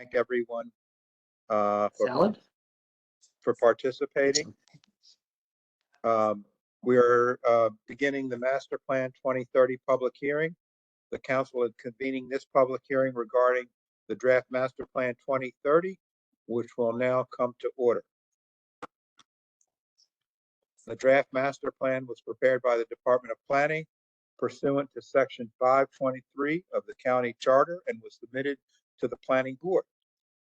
Thank everyone Salad? for participating. We are beginning the Master Plan 2030 public hearing. The council is convening this public hearing regarding the draft Master Plan 2030, which will now come to order. The draft master plan was prepared by the Department of Planning pursuant to Section 523 of the county charter and was submitted to the Planning Board.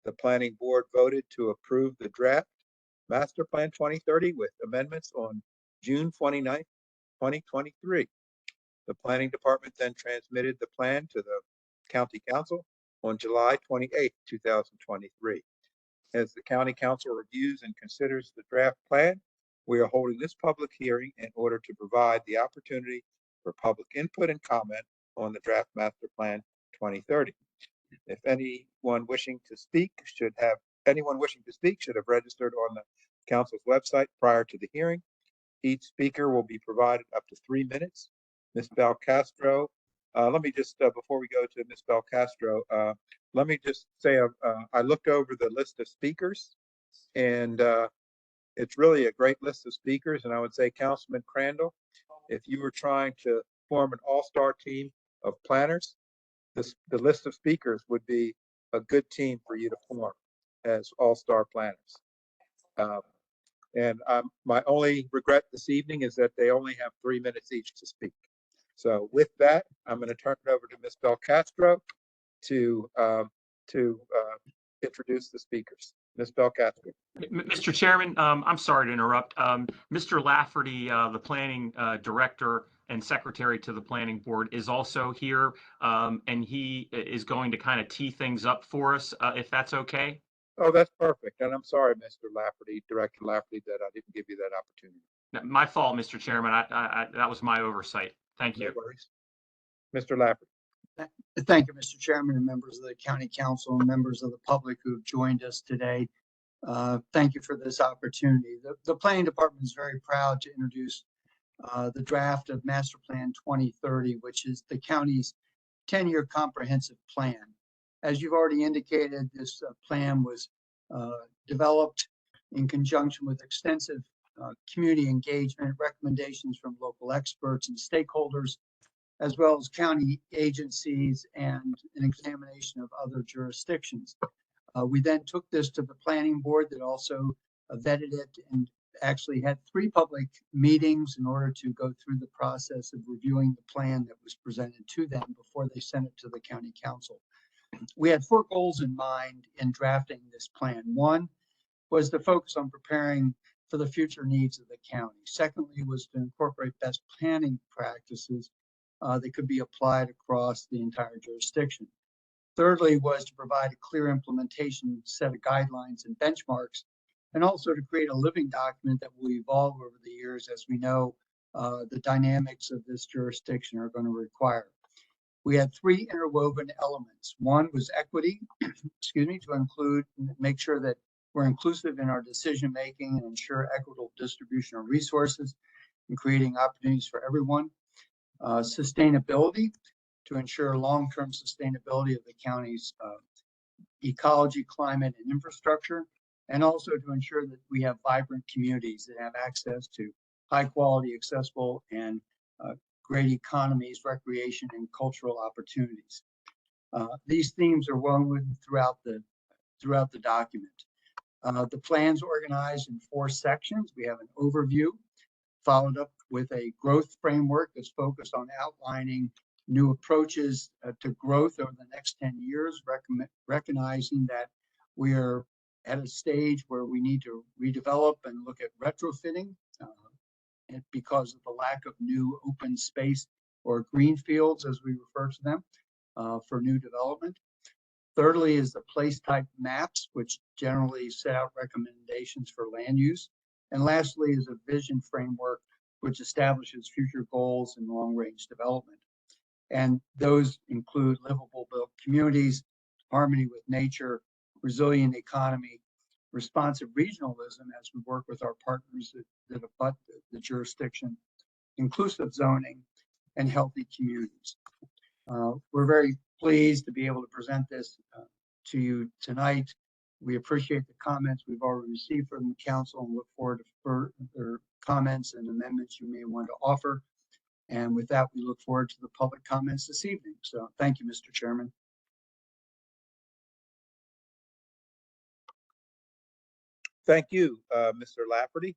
The Planning Board voted to approve the draft Master Plan 2030 with amendments on June 29th, 2023. The Planning Department then transmitted the plan to the County Council on July 28th, 2023. As the County Council reviews and considers the draft plan, we are holding this public hearing in order to provide the opportunity for public input and comment on the draft Master Plan 2030. If anyone wishing to speak should have registered on the council's website prior to the hearing. Each speaker will be provided up to 3 minutes. Ms. Belcastro, let me just, before we go to Ms. Belcastro, let me just say, I looked over the list of speakers and it's really a great list of speakers. And I would say, Councilman Crandall, if you were trying to form an all-star team of planners, the list of speakers would be a good team for you to form as all-star planners. And my only regret this evening is that they only have 3 minutes each to speak. So with that, I'm going to turn it over to Ms. Belcastro to introduce the speakers. Ms. Belcastro. Mr. Chairman, I'm sorry to interrupt. Mr. Lafferty, the planning director and secretary to the planning board, is also here, and he is going to kind of tee things up for us, if that's okay. Oh, that's perfect. And I'm sorry, Mr. Lafferty, Director Lafferty, that I didn't give you that opportunity. My fault, Mr. Chairman. That was my oversight. Thank you. No worries. Mr. Lafferty. Thank you, Mr. Chairman, and members of the County Council and members of the public who have joined us today. Thank you for this opportunity. The Planning Department is very proud to introduce the draft of Master Plan 2030, which is the county's 10-year comprehensive plan. As you've already indicated, this plan was developed in conjunction with extensive community engagement, recommendations from local experts and stakeholders, as well as county agencies and an examination of other jurisdictions. We then took this to the planning board that also vetted it and actually had 3 public meetings in order to go through the process of reviewing the plan that was presented to them before they sent it to the county council. We had 4 goals in mind in drafting this plan. One was to focus on preparing for the future needs of the county. Secondly was to incorporate best planning practices that could be applied across the entire jurisdiction. Thirdly was to provide a clear implementation set of guidelines and benchmarks, and also to create a living document that will evolve over the years as we know the dynamics of this jurisdiction are going to require. We had 3 interwoven elements. One was equity, to make sure that we're inclusive in our decision making and ensure equitable distribution of resources and creating opportunities for everyone. Sustainability, to ensure long-term sustainability of the county's ecology, climate, and infrastructure, and also to ensure that we have vibrant communities that have access to high-quality, accessible, and great economies, recreation, and cultural opportunities. These themes are woven throughout the document. The plan's organized in 4 sections. We have an overview, followed up with a growth framework that's focused on outlining new approaches to growth over the next 10 years, recognizing that we are at a stage where we need to redevelop and look at retrofitting because of the lack of new open space or green fields, as we refer to them, for new development. Thirdly is the place type maps, which generally set out recommendations for land use. And lastly is a vision framework, which establishes future goals and long-range development. And those include livable built communities, harmony with nature, resilient economy, responsive regionalism as we work with our partners that abut the jurisdiction, inclusive zoning, and healthy communities. We're very pleased to be able to present this to you tonight. We appreciate the comments we've already received from the council and look forward to further comments and amendments you may want to offer. And with that, we look forward to the public comments this evening. So thank you, Mr. Chairman. Thank you, Mr. Lafferty.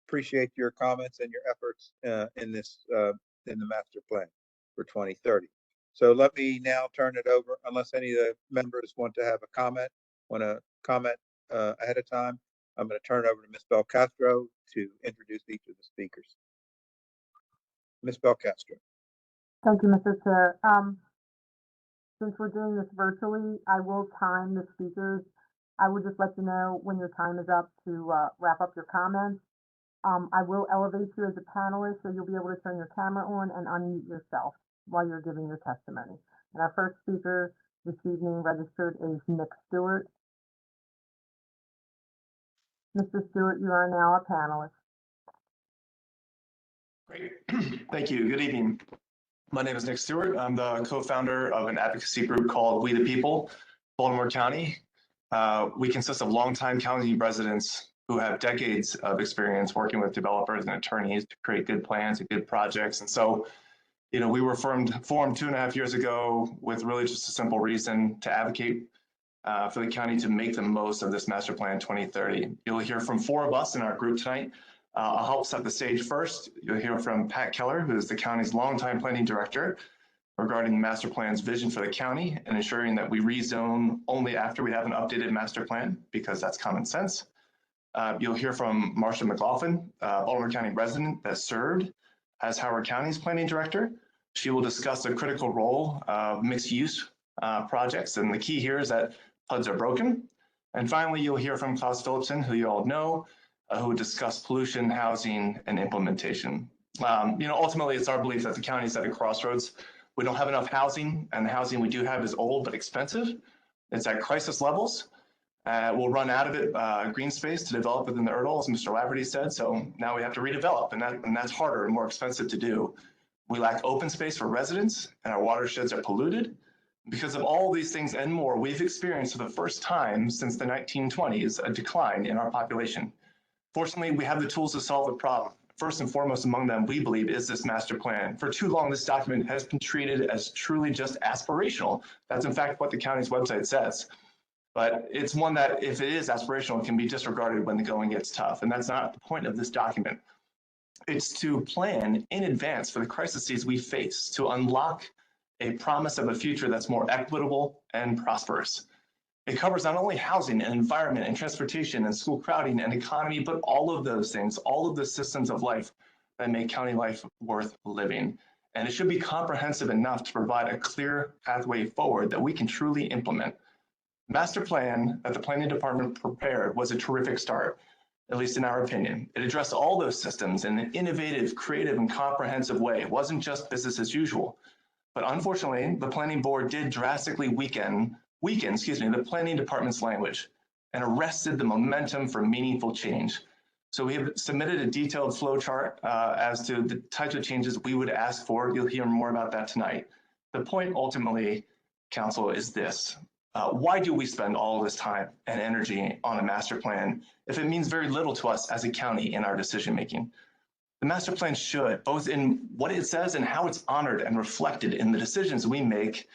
Appreciate your comments and your efforts in the master plan for 2030. So let me now turn it over, unless any of the members want to have a comment, ahead of time. I'm going to turn it over to Ms. Belcastro to introduce each of the speakers. Ms. Belcastro. Thank you, Mr. Chair. Since we're doing this virtually, I will time the speakers. I would just let you know when your time is up to wrap up your comments. I will elevate you as a panelist, so you'll be able to turn your camera on and unmute yourself while you're giving your testimony. And our first speaker this evening registered is Nick Stewart. Mr. Stewart, you are now a panelist. Great. Thank you. Good evening. My name is Nick Stewart. I'm the co-founder of an advocacy group called We the People, Baltimore County. We consist of longtime county residents who have decades of experience working with developers and attorneys to create good plans and good projects. And so, we were formed 2.5 years ago with really just a simple reason to advocate for the county to make the most of this Master Plan 2030. You'll hear from 4 of us in our group tonight. I'll help set the stage first. You'll hear from Pat Keller, who is the county's longtime planning director, regarding the master plan's vision for the county and ensuring that we rezone only after we have an updated master plan, because that's common sense. You'll hear from Marcia McLaughlin, Baltimore County resident that served as Howard County's planning director. She will discuss the critical role of mixed use projects. And the key here is that PUDs are broken. And finally, you'll hear from Klaus Philipson, who you all know, who discuss pollution, housing, and implementation. Ultimately, it's our belief that the county is at a crossroads. We don't have enough housing, and the housing we do have is old but expensive. It's at crisis levels. We'll run out of it, green space to develop within the URDL, as Mr. Lafferty said. So now we have to redevelop, and that's harder and more expensive to do. We lack open space for residents, and our watersheds are polluted. Because of all these things and more, we've experienced for the first time since the 1920s a decline in our population. Fortunately, we have the tools to solve the problem. First and foremost among them, we believe, is this master plan. For too long, this document has been treated as truly just aspirational. That's in fact what the county's website says. But it's one that, if it is aspirational, can be disregarded when the going gets tough. And that's not the point of this document. It's to plan in advance for the crises we face, to unlock a promise of a future that's more equitable and prosperous. It covers not only housing and environment and transportation and school crowding and economy, but all of those things, all of the systems of life that make county life worth living. And it should be comprehensive enough to provide a clear pathway forward that we can truly implement. Master plan that the planning department prepared was a terrific start, at least in our opinion. It addressed all those systems in an innovative, creative, and comprehensive way. It wasn't just business as usual. But unfortunately, the planning board did drastically weaken the planning department's language and arrested the momentum for meaningful change. So we have submitted a detailed flow chart as to the types of changes we would ask for. You'll hear more about that tonight. The point ultimately, council, is this. Why do we spend all this time and energy on a master plan if it means very little to us as a county in our decision making? The master plan should, both in what it says and how it's honored and reflected in the decisions we make,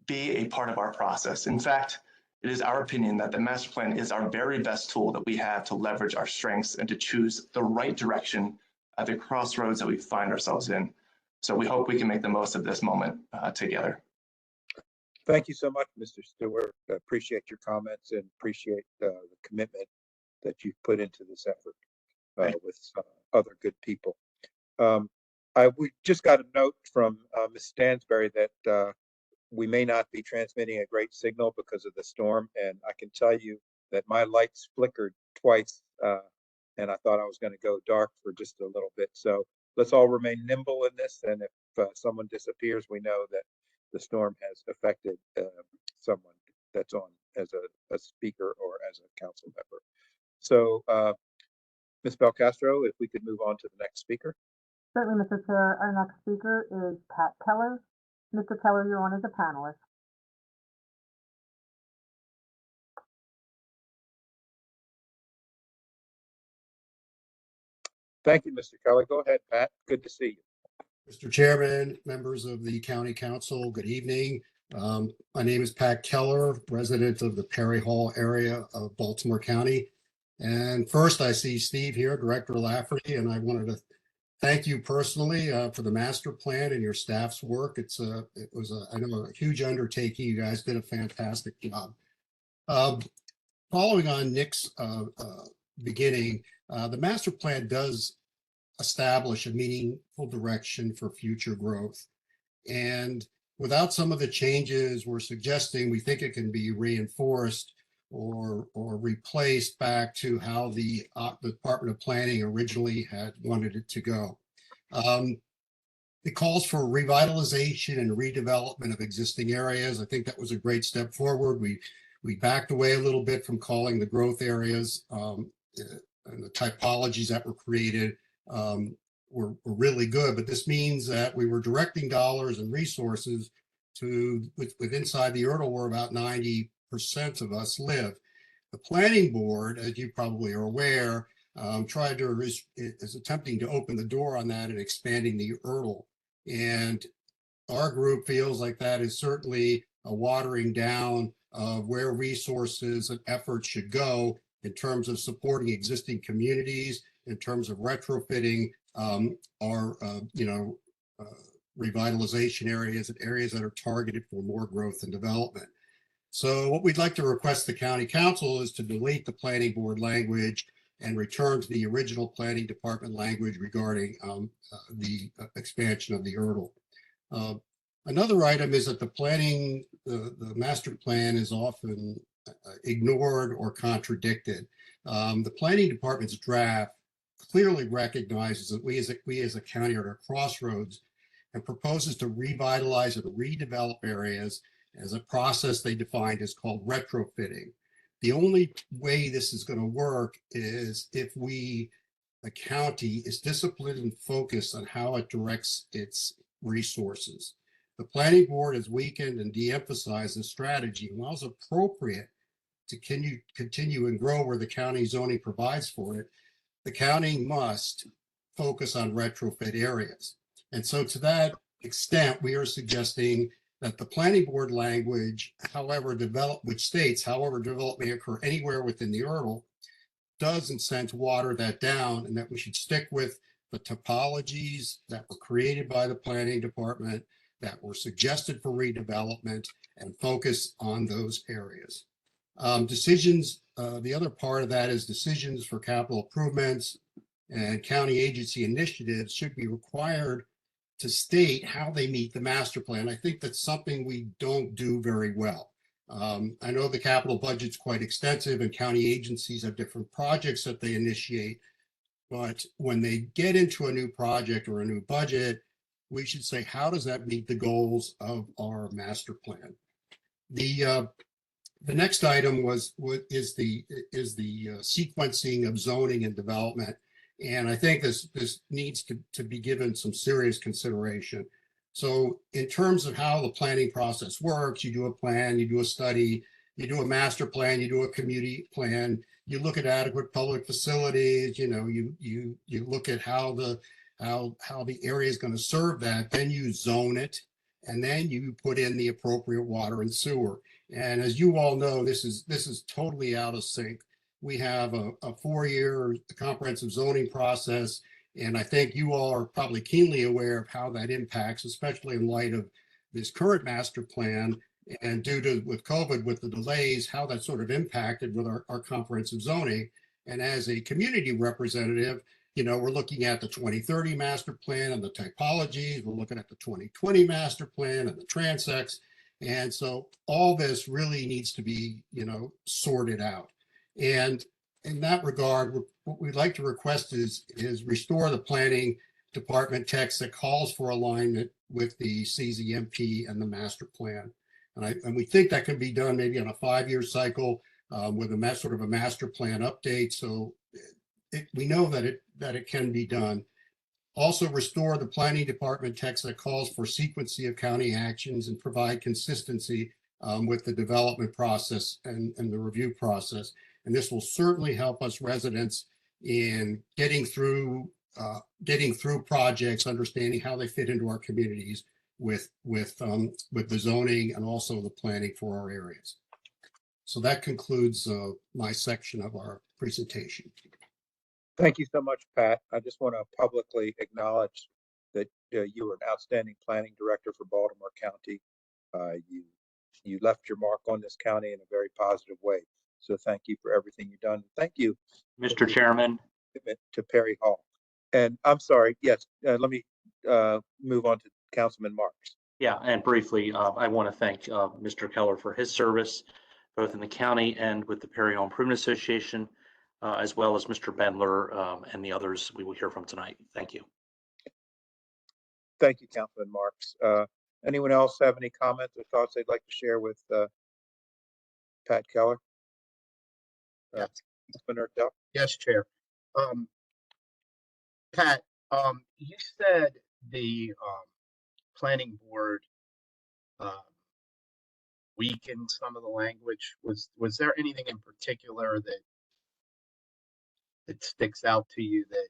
be a part of our process. In fact, it is our opinion that the master plan is our very best tool that we have to leverage our strengths and to choose the right direction at the crossroads that we find ourselves in. So we hope we can make the most of this moment together. Thank you so much, Mr. Stewart. I appreciate your comments and appreciate the commitment that you've put into this effort with other good people. We just got a note from Ms. Stansberry that we may not be transmitting a great signal because of the storm, and I can tell you that my lights flickered twice, and I thought I was going to go dark for just a little bit. So let's all remain nimble in this, and if someone disappears, we know that the storm has affected someone that's on as a speaker or as a council member. So Ms. Belcastro, if we could move on to the next speaker. Certainly, Mr. Chair. Our next speaker is Pat Keller. Mr. Keller, you're on as a panelist. Thank you, Mr. Kelly. Go ahead, Pat. Good to see you. Mr. Chairman, members of the County Council, good evening. My name is Pat Keller, resident of the Perry Hall area of Baltimore County. And first, I see Steve here, Director Lafferty, and I wanted to thank you personally for the master plan and your staff's work. It was I know, a huge undertaking. You guys did a fantastic job. Following on Nick's beginning, the master plan does establish a meaningful direction for future growth. And without some of the changes we're suggesting, we think it can be reinforced or replaced back to how the Department of Planning originally had wanted it to go. It calls for revitalization and redevelopment of existing areas. I think that was a great step forward. We backed away a little bit from calling the growth areas and the typologies that were created were really good, but this means that we were directing dollars and resources to with inside the URDL where about 90% of us live. The planning board, as you probably are aware, is attempting to open the door on that and expanding the URDL. And our group feels like that is certainly a watering down of where resources and efforts should go in terms of supporting existing communities, in terms of retrofitting our revitalization areas and areas that are targeted for more growth and development. So what we'd like to request the county council is to delete the planning board language and return to the original planning department language regarding the expansion of the URDL. Another item is that the master plan is often ignored or contradicted. The planning department's draft clearly recognizes that we as a county are at a crossroads and proposes to revitalize and redevelop areas as a process they defined as called retrofitting. The only way this is going to work is if the county is disciplined and focused on how it directs its resources. The planning board has weakened and de-emphasized this strategy. And while it's appropriate to continue and grow where the county zoning provides for it, the county must focus on retrofit areas. And so to that extent, we are suggesting that the planning board language, which states, however development may occur anywhere within the URDL, does in sense water that down, and that we should stick with the topologies that were created by the planning department, that were suggested for redevelopment, and focus on those areas. The other part of that is decisions for capital improvements and county agency initiatives should be required to state how they meet the master plan. I think that's something we don't do very well. I know the capital budget's quite extensive and county agencies have different projects that they initiate, but when they get into a new project or a new budget, we should say, how does that meet the goals of our master plan? The next item is the sequencing of zoning and development. And I think this needs to be given some serious consideration. So in terms of how the planning process works, you do a plan, you do a study, you do a master plan, you do a community plan, you look at adequate public facilities, you look at how the area is going to serve that, then you zone it, and then you put in the appropriate water and sewer. And as you all know, this is totally out of sync. We have a 4-year comprehensive zoning process, and I think you all are probably keenly aware of how that impacts, especially in light of this current master plan, and with COVID, with the delays, how that sort of impacted with our comprehensive zoning. And as a community representative, we're looking at the 2030 master plan and the typologies. We're looking at the 2020 master plan and the transects. And so all this really needs to be, sorted out. And in that regard, what we'd like to request is restore the planning department text that calls for alignment with the CZMP and the master plan. And we think that can be done maybe on a 5-year cycle with a sort of a master plan update. So we know that it can be done. Also restore the planning department text that calls for sequencing of county actions and provide consistency with the development process and the review process. And this will certainly help us residents in getting through getting through projects, understanding how they fit into our communities with the zoning and also the planning for our areas. So that concludes my section of our presentation. Thank you so much, Pat. I just want to publicly acknowledge that you were an outstanding planning director for Baltimore County. You left your mark on this county in a very positive way. So thank you for everything you've done. Thank you, Mr. Chairman. to Perry Hall. And I'm sorry, yes, let me move on to Councilman Marks. Yeah, and briefly, I want to thank Mr. Keller for his service, both in the county and with the Perry Hall Improvement Association, as well as Mr. Bendler and the others we will hear from tonight. Thank you. Thank you, Councilman Marks. Anyone else have any comments or thoughts they'd like to share with Pat Keller? Yes. Councilman Ertel? Yes, Chair. Pat, you said the planning board weakened some of the language. Was there anything in particular that sticks out to you that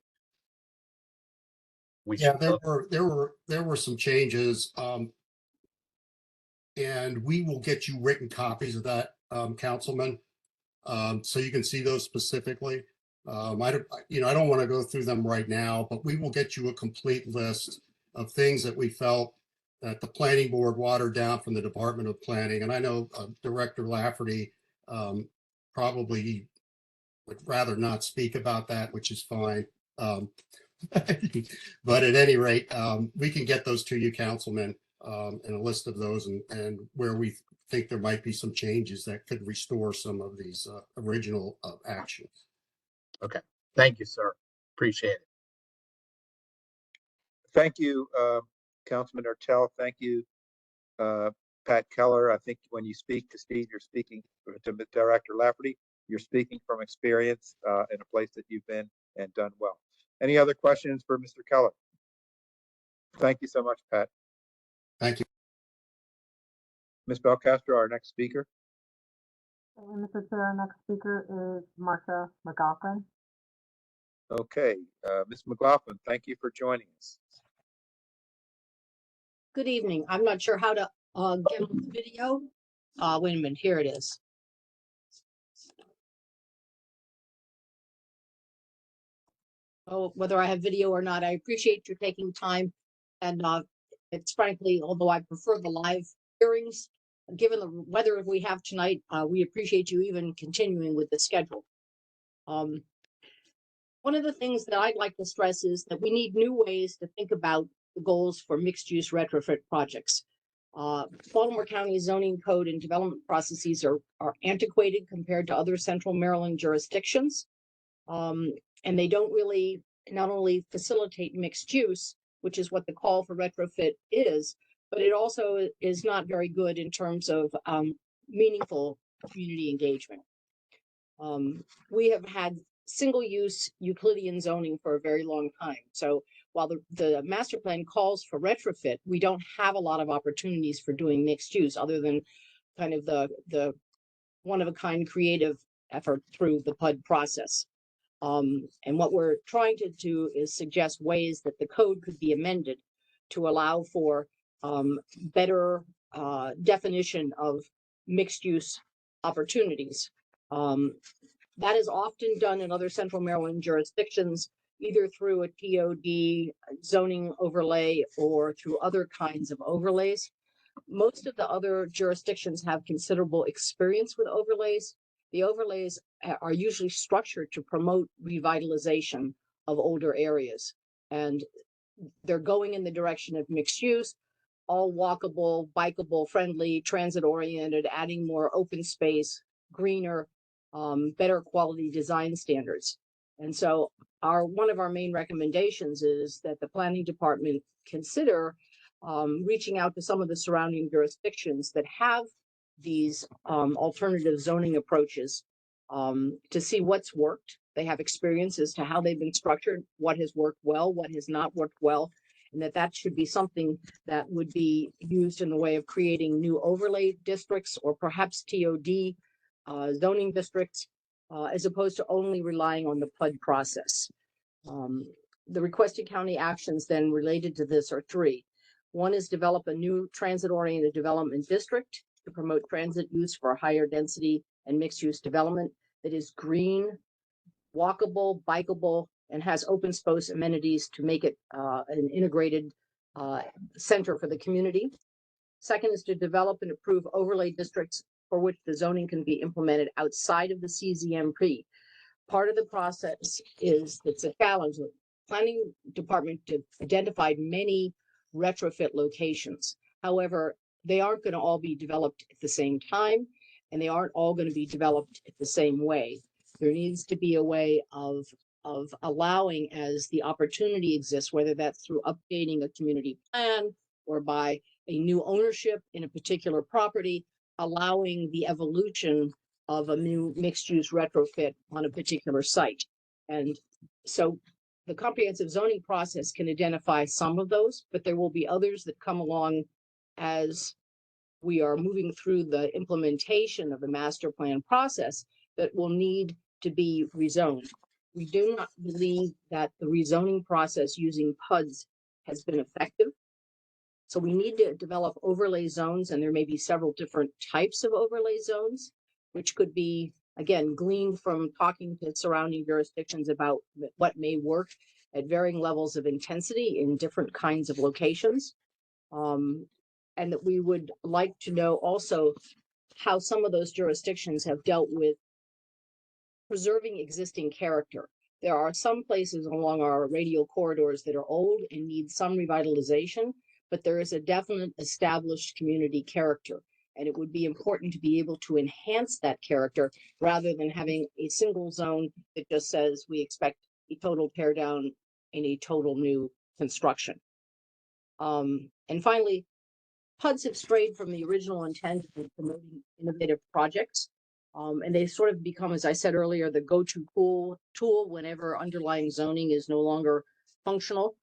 we Yeah, should there were some changes, and we will get you written copies of that, Councilman, so you can see those specifically. I don't want to go through them right now, but we will get you a complete list of things that we felt that the planning board watered down from the Department of Planning. And I know Director Lafferty probably would rather not speak about that, which is fine. But at any rate, we can get those to you, Councilman, and a list of those and where we think there might be some changes that could restore some of these original actions. Okay. Thank you, sir. Appreciate it. Thank you, Councilman Ertel. Thank you, Pat Keller. I think when you speak to Steve, you're speaking to Director Lafferty. You're speaking from experience in a place that you've been and done well. Any other questions for Mr. Keller? Thank you so much, Pat. Thank you. Ms. Belcastro, our next speaker. And Mr. Chair, our next speaker is Marsha McLaughlin. Okay, Ms. McLaughlin, thank you for joining us. Good evening. I'm not sure how to get on the video. Wait a minute, here it is. Oh, whether I have video or not, I appreciate you taking time. And it's frankly, although I prefer the live hearings, given the weather we have tonight, we appreciate you even continuing with the schedule. One of the things that I'd like to stress is that we need new ways to think about the goals for mixed-use retrofit projects. Baltimore County zoning code and development processes are antiquated compared to other central Maryland jurisdictions. And they don't really not only facilitate mixed use, which is what the call for retrofit is, but it also is not very good in terms of meaningful community engagement. We have had single-use Euclidean zoning for a very long time. So while the master plan calls for retrofit, we don't have a lot of opportunities for doing mixed use other than kind of the one-of-a-kind creative effort through the PUD process. And what we're trying to do is suggest ways that the code could be amended to allow for better definition of mixed-use opportunities. That is often done in other central Maryland jurisdictions, either through a TOD zoning overlay or through other kinds of overlays. Most of the other jurisdictions have considerable experience with overlays. The overlays are usually structured to promote revitalization of older areas. And they're going in the direction of mixed use, all walkable, bikeable, friendly, transit oriented, adding more open space, greener, better quality design standards. And so one of our main recommendations is that the planning department consider reaching out to some of the surrounding jurisdictions that have these alternative zoning approaches to see what's worked. They have experience as to how they've been structured, what has worked well, what has not worked well, and that should be something that would be used in the way of creating new overlay districts or perhaps TOD zoning districts, as opposed to only relying on the PUD process. The requested county actions then related to this are three. One is develop a new transit-oriented development district to promote transit use for higher density and mixed-use development that is green, walkable, bikeable, and has open space amenities to make it an integrated center for the community. Second is to develop and approve overlay districts for which the zoning can be implemented outside of the CZMP. Part of the process is, it's a challenge. The planning department identified many retrofit locations. However, they aren't going to all be developed at the same time, and they aren't all going to be developed the same way. There needs to be a way of allowing, as the opportunity exists, whether that's through updating a community plan or by a new ownership in a particular property, allowing the evolution of a new mixed-use retrofit on a particular site. And so the comprehensive zoning process can identify some of those, but there will be others that come along as we are moving through the implementation of the master plan process that will need to be rezoned. We do not believe that the rezoning process using PUDs has been effective. So we need to develop overlay zones, and there may be several different types of overlay zones, which could be, again, gleaned from talking to surrounding jurisdictions about what may work at varying levels of intensity in different kinds of locations. And that we would like to know also how some of those jurisdictions have dealt with preserving existing character. There are some places along our radial corridors that are old and need some revitalization, but there is a definite established community character. And it would be important to be able to enhance that character rather than having a single zone that just says we expect a total tear down and a total new construction. And finally, PUDs have strayed from the original intent of promoting innovative projects. And they sort of become, as I said earlier, the go-to tool whenever underlying zoning is no longer functional.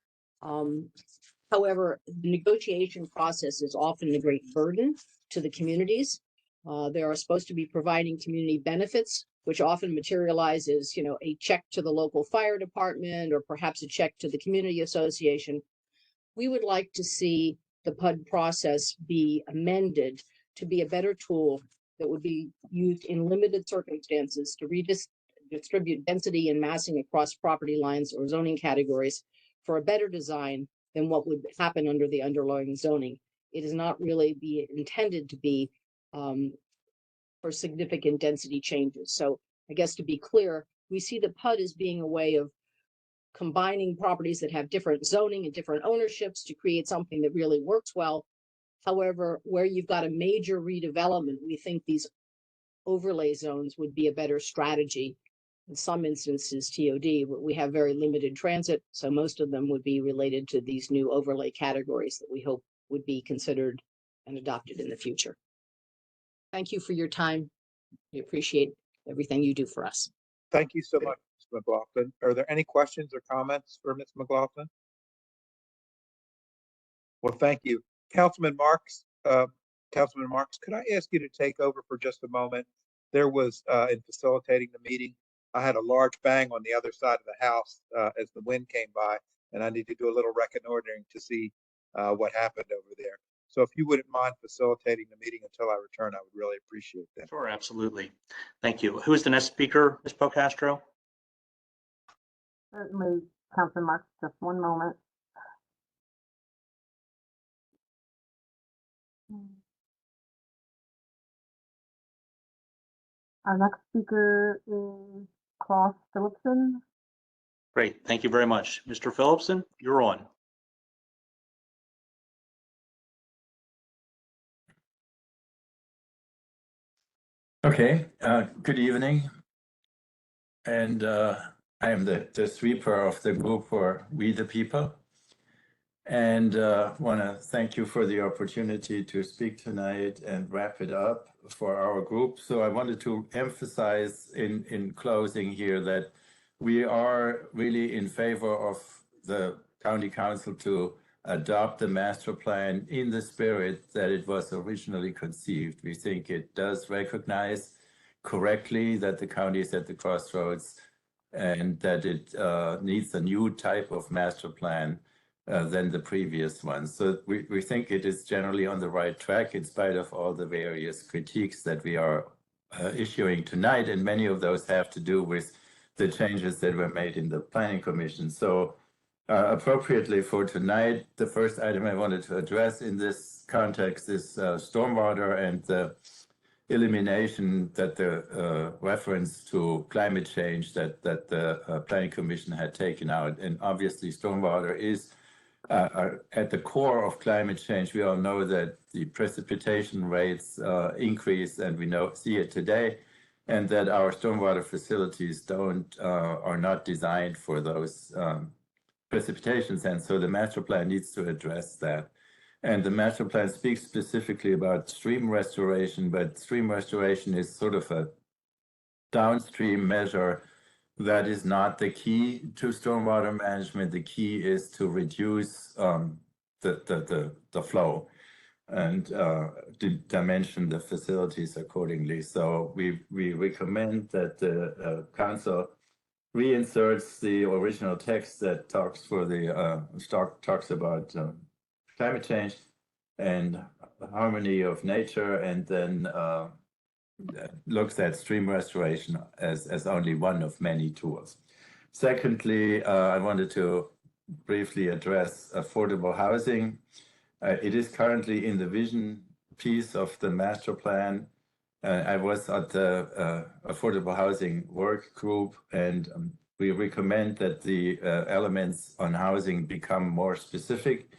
However, the negotiation process is often a great burden to the communities. They are supposed to be providing community benefits, which often materializes, a check to the local fire department or perhaps a check to the community association. We would like to see the PUD process be amended to be a better tool that would be used in limited circumstances to redistribute density and massing across property lines or zoning categories for a better design than what would happen under the underlying zoning. It is not really intended to be for significant density changes. So I guess to be clear, we see the PUD as being a way of combining properties that have different zoning and different ownerships to create something that really works well. However, where you've got a major redevelopment, we think these overlay zones would be a better strategy. In some instances, TOD, but we have very limited transit, so most of them would be related to these new overlay categories that we hope would be considered and adopted in the future. Thank you for your time. We appreciate everything you do for us. Thank you so much, Ms. McLaughlin. Are there any questions or comments for Ms. McLaughlin? Well, thank you. Councilman Marks, could I ask you to take over for just a moment? There was, in facilitating the meeting, I had a large bang on the other side of the house as the wind came by, and I need to do a little reconnoitering to see what happened over there. So if you wouldn't mind facilitating the meeting until I return, I would really appreciate that. Sure, absolutely. Thank you. Who is the next speaker, Ms. Pocastro? Certainly, Councilman Marks, just one moment. Our next speaker is Klaus Philipson. Great, thank you very much. Mr. Phillipson, you're on. Okay, good evening. And I am the sweeper of the group for We the People. And want to thank you for the opportunity to speak tonight and wrap it up for our group. So I wanted to emphasize in closing here that we are really in favor of the county council to adopt the master plan in the spirit that it was originally conceived. We think it does recognize correctly that the county is at the crossroads and that it needs a new type of master plan than the previous one. So we think it is generally on the right track in spite of all the various critiques that we are issuing tonight, and many of those have to do with the changes that were made in the Planning Commission. So appropriately for tonight, the first item I wanted to address in this context is stormwater and the elimination that the reference to climate change that the Planning Commission had taken out. And obviously stormwater is at the core of climate change. We all know that the precipitation rates increase, and we see it today, and that our stormwater facilities are not designed for those precipitations. And so the master plan needs to address that. And the master plan speaks specifically about stream restoration, but stream restoration is sort of a downstream measure that is not the key to stormwater management. The key is to reduce the flow and dimension the facilities accordingly. So we recommend that the council reinserts the original text that talks about climate change and harmony of nature, and then looks at stream restoration as only one of many tools. Secondly, I wanted to briefly address affordable housing. It is currently in the vision piece of the master plan. I was at the affordable housing work group, and we recommend that the elements on housing become more specific,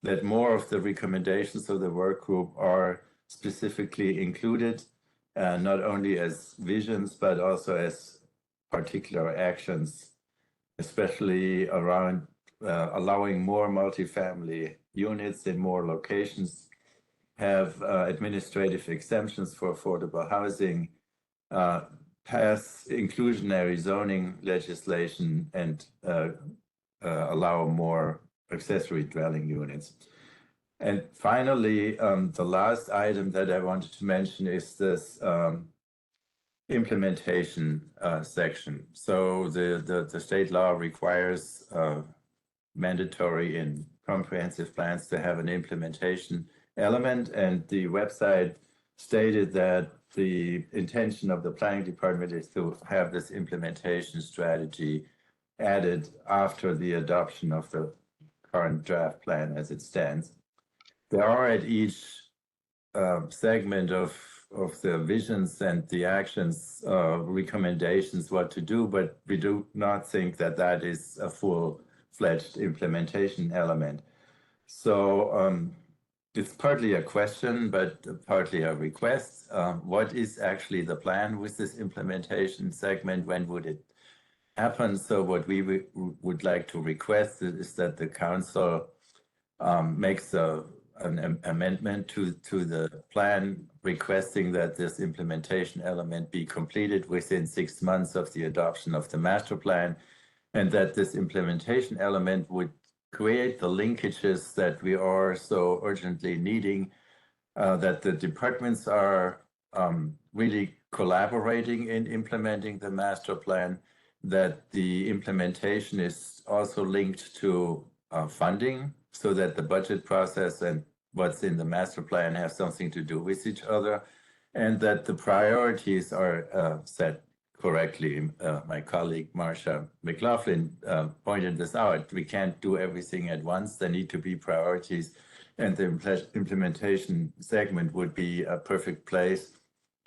that more of the recommendations of the work group are specifically included, not only as visions, but also as particular actions, especially around allowing more multifamily units in more locations, have administrative exemptions for affordable housing, pass inclusionary zoning legislation, and allow more accessory dwelling units. And finally, the last item that I wanted to mention is this implementation section. So the state law requires mandatory in comprehensive plans to have an implementation element, and the website stated that the intention of the planning department is to have this implementation strategy added after the adoption of the current draft plan as it stands. There are at each segment of the visions and the actions recommendations what to do, but we do not think that that is a full-fledged implementation element. So it's partly a question, but partly a request. What is actually the plan with this implementation segment? When would it happen? So what we would like to request is that the council makes an amendment to the plan requesting that this implementation element be completed within 6 months of the adoption of the master plan, and that this implementation element would create the linkages that we are so urgently needing, that the departments are really collaborating in implementing the master plan, that the implementation is also linked to funding, so that the budget process and what's in the master plan have something to do with each other, and that the priorities are set correctly. My colleague Marsha McLaughlin pointed this out. We can't do everything at once. There need to be priorities, and the implementation segment would be a perfect place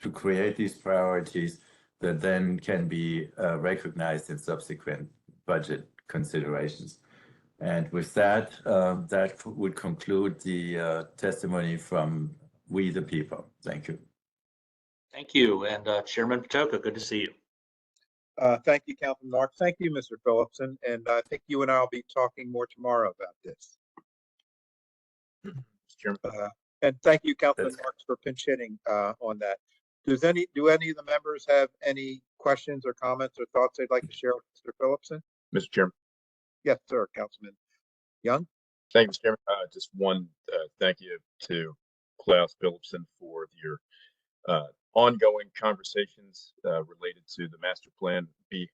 to create these priorities that then can be recognized in subsequent budget considerations. And with that, that would conclude the testimony from We the People. Thank you. Thank you. And Chairman Patoka, good to see you. Thank you, Councilman Marks. Thank you, Mr. Phillipson. And I think you and I will be talking more tomorrow about this. And thank you, Councilman Marks, for pinch hitting on that. Do any of the members have any questions or comments or thoughts they'd like to share with Mr. Phillipson? Mr. Chairman. Yes, sir, Councilman Young. Thank you, Mr. Chairman. Just one thank you to Klaus Phillipson for your ongoing conversations related to the master plan. Be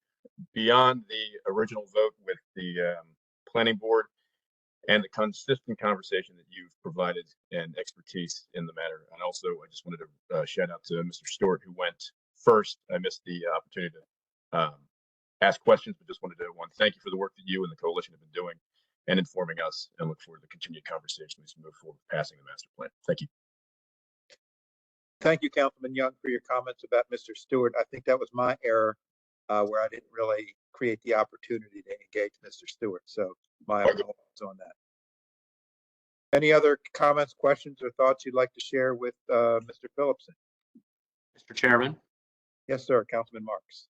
beyond the original vote with the planning board and the consistent conversation that you've provided and expertise in the matter. And also, I just wanted to shout out to Mr. Stewart, who went first. I missed the opportunity to ask questions, but just wanted to thank you for the work that you and the coalition have been doing and informing us, and look forward to the continued conversation as we move forward with passing the master plan. Thank you. Thank you, Councilman Young, for your comments about Mr. Stewart. I think that was my error where I didn't really create the opportunity to engage Mr. Stewart. So my apologies on that. Any other comments, questions, or thoughts you'd like to share with Mr. Phillipson? Mr. Chairman, Yes, sir. Councilman Marks.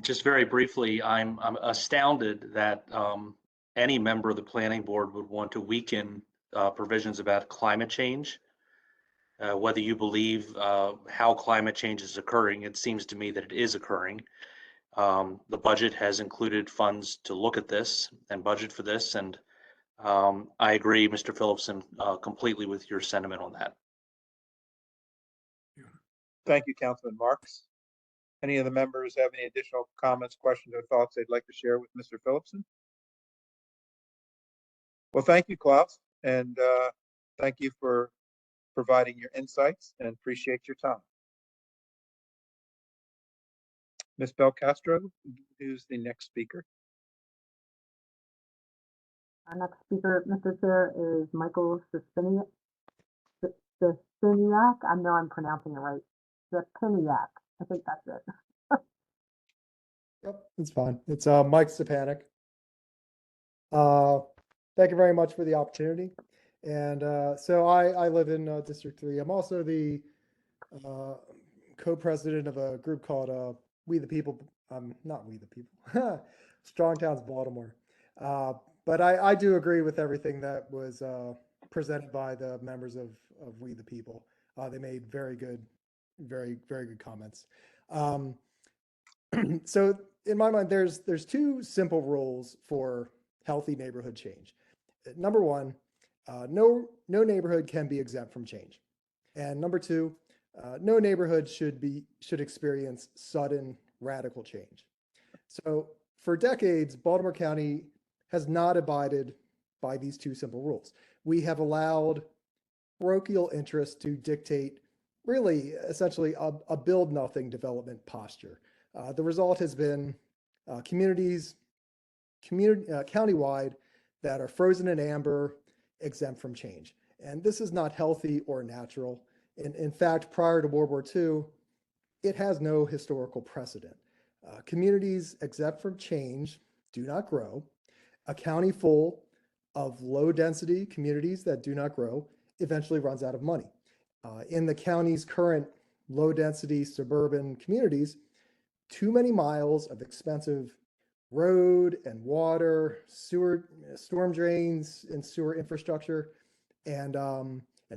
just very briefly, I'm astounded that any member of the planning board would want to weaken provisions about climate change. Whether you believe how climate change is occurring, it seems to me that it is occurring. The budget has included funds to look at this and budget for this, and I agree, Mr. Phillipson, completely with your sentiment on that. Thank you, Councilman Marks. Any of the members have any additional comments, questions, or thoughts they'd like to share with Mr. Phillipson? Well, thank you, Klaus, and thank you for providing your insights, and appreciate your time. Ms. Belcastro, who's the next speaker? Our next speaker, Mr. Chair, is Michael Sustiniak. I know I'm pronouncing it right. Sustiniak. I think that's it. Yep, it's fine. It's Mike Stepanek. Thank you very much for the opportunity. And so I live in District 3. I'm also the co-president of a group called We the People. Not We the People. Strong Towns Baltimore. But I do agree with everything that was presented by the members of We the People. They made very good comments. So in my mind, there's two simple rules for healthy neighborhood change. Number one, no neighborhood can be exempt from change. And number two, no neighborhood should experience sudden radical change. So for decades, Baltimore County has not abided by these two simple rules. We have allowed parochial interests to dictate really essentially a build nothing development posture. The result has been communities countywide that are frozen in amber, exempt from change. And this is not healthy or natural. In fact, prior to World War II, it has no historical precedent. Communities exempt from change do not grow. A county full of low density communities that do not grow eventually runs out of money. In the county's current low density suburban communities, too many miles of expensive road and water, sewer, storm drains and sewer infrastructure, and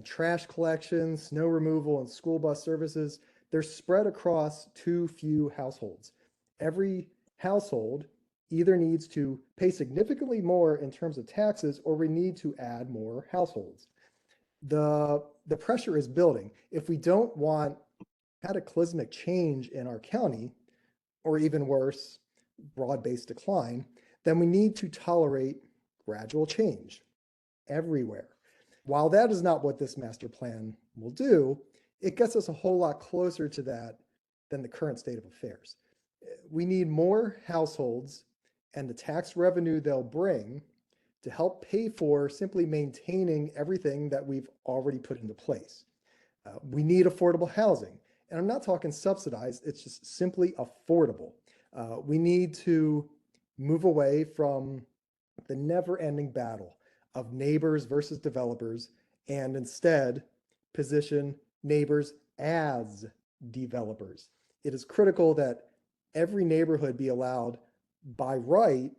trash collection, snow removal, and school bus services, they're spread across too few households. Every household either needs to pay significantly more in terms of taxes, or we need to add more households. The pressure is building. If we don't want cataclysmic change in our county, or even worse, broad-based decline, then we need to tolerate gradual change everywhere. While that is not what this master plan will do, it gets us a whole lot closer to that than the current state of affairs. We need more households and the tax revenue they'll bring to help pay for simply maintaining everything that we've already put into place. We need affordable housing. And I'm not talking subsidized, it's just simply affordable. We need to move away from the never-ending battle of neighbors versus developers, and instead position neighbors as developers. It is critical that every neighborhood be allowed by right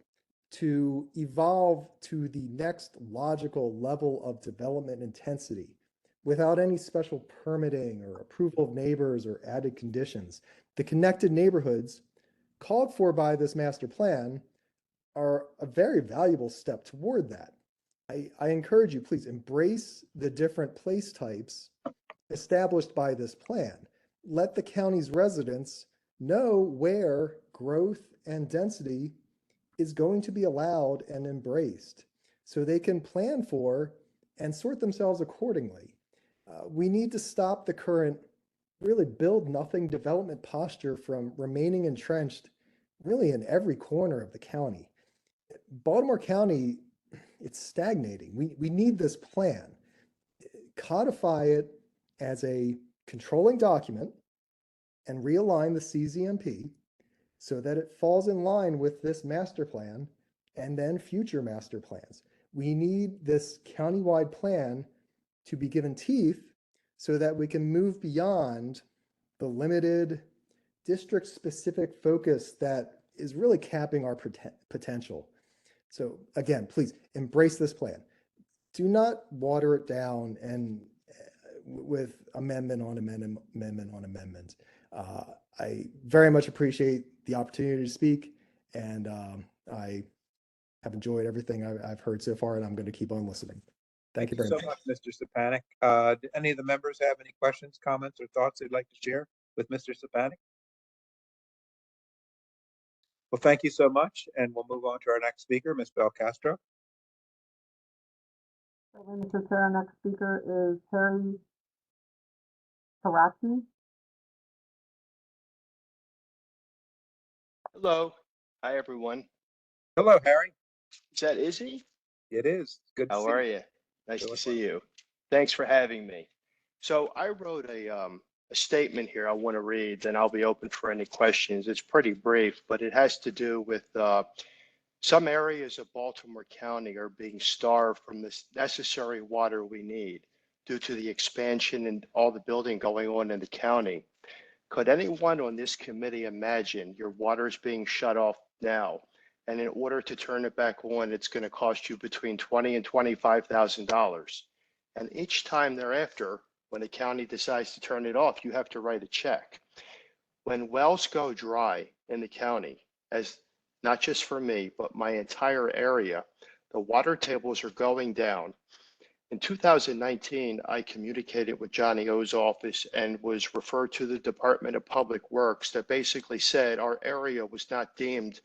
to evolve to the next logical level of development intensity without any special permitting or approval of neighbors or added conditions. The connected neighborhoods called for by this master plan are a very valuable step toward that. I encourage you, please embrace the different place types established by this plan. Let the county's residents know where growth and density is going to be allowed and embraced so they can plan for and sort themselves accordingly. We need to stop the current really build nothing development posture from remaining entrenched really in every corner of the county. Baltimore County, it's stagnating. We need this plan. Codify it as a controlling document and realign the CZMP so that it falls in line with this master plan and then future master plans. We need this countywide plan to be given teeth so that we can move beyond the limited district-specific focus that is really capping our potential. So again, please embrace this plan. Do not water it down and with amendment on amendment on amendment. I very much appreciate the opportunity to speak, and I have enjoyed everything I've heard so far, and I'm going to keep on listening. Thank you very so much, Mr. Stepanek. Do any of the members have any questions, comments, or thoughts they'd like to share with Mr. Stepanek? Well, thank you so much, and we'll move on to our next speaker, Ms. Belcastro. Mr. Chair, our next speaker is Harry Karachi. Hello. Hi, everyone. Hello, Harry. Is that Izzy? It is. Good to see How you. are you? Nice Doing to see you. Thanks for having me. So I wrote a statement here I want to read, then I'll be open for any questions. It's pretty brief, but it has to do with some areas of Baltimore County are being starved from this necessary water we need due to the expansion and all the building going on in the county. Could anyone on this committee imagine your water is being shut off now, and in order to turn it back on, it's going to cost you between $20,000 and $25,000? And each time thereafter, when the county decides to turn it off, you have to write a check. When wells go dry in the county, as not just for me, but my entire area, the water tables are going down. In 2019, I communicated with Johnny O's office and was referred to the Department of Public Works that basically said our area was not deemed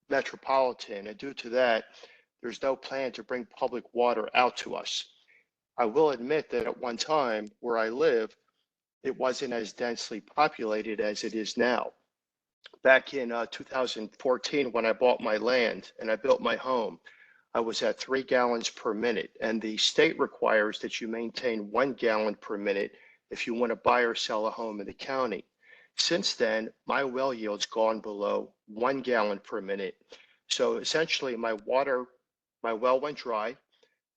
metropolitan, and due to that, there's no plan to bring public water out to us. I will admit that at one time where I live, it wasn't as densely populated as it is now. Back in 2014, when I bought my land and I built my home, I was at 3 gallons per minute, and the state requires that you maintain 1 gallon per minute if you want to buy or sell a home in the county. Since then, my well yield's gone below 1 gallon per minute. So essentially my well went dry.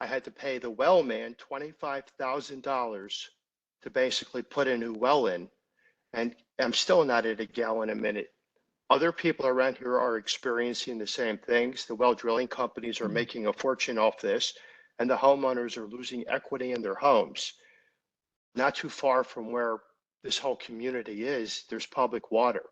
I had to pay the well man $25,000 to basically put a new well in, and I'm still not at 1 gallon a minute. Other people around here are experiencing the same things. The well drilling companies are making a fortune off this, and the homeowners are losing equity in their homes. Not too far from where this whole community is, there's public water.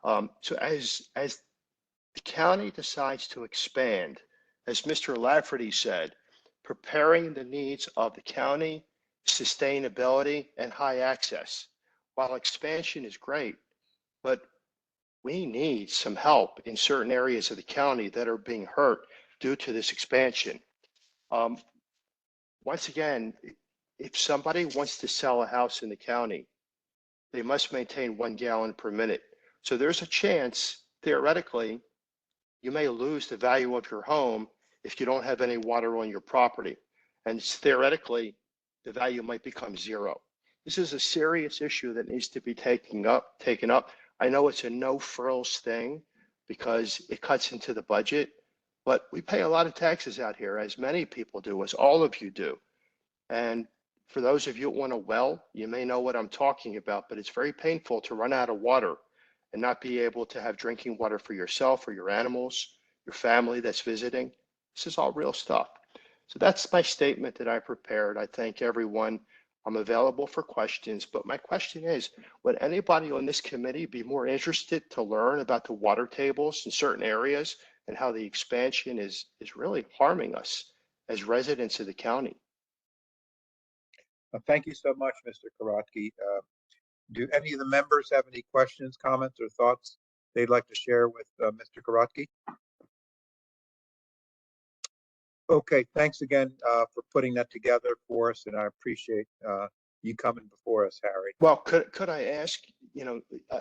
So as the county decides to expand, as Mr. Lafferty said, preparing the needs of the county, sustainability, and high access. While expansion is great, but we need some help in certain areas of the county that are being hurt due to this expansion. Once again, if somebody wants to sell a house in the county, they must maintain 1 gallon per minute. So there's a chance, theoretically, you may lose the value of your home if you don't have any water on your property. And theoretically, the value might become zero. This is a serious issue that needs to be taken up. I know it's a no frills thing because it cuts into the budget, but we pay a lot of taxes out here, as many people do, as all of you do. And for those of you who want a well, you may know what I'm talking about, but it's very painful to run out of water and not be able to have drinking water for yourself or your animals, your family that's visiting. This is all real stuff. So that's my statement that I prepared. I thank everyone. I'm available for questions, but my question is, would anybody on this committee be more interested to learn about the water tables in certain areas and how the expansion is really harming us as residents of the county? Thank you so much, Mr. Karatki. Do any of the members have any questions, comments, or thoughts they'd like to share with Mr. Karotki? Okay, thanks again for putting that together for us, and I appreciate you coming before us, Harry. Well, could I ask,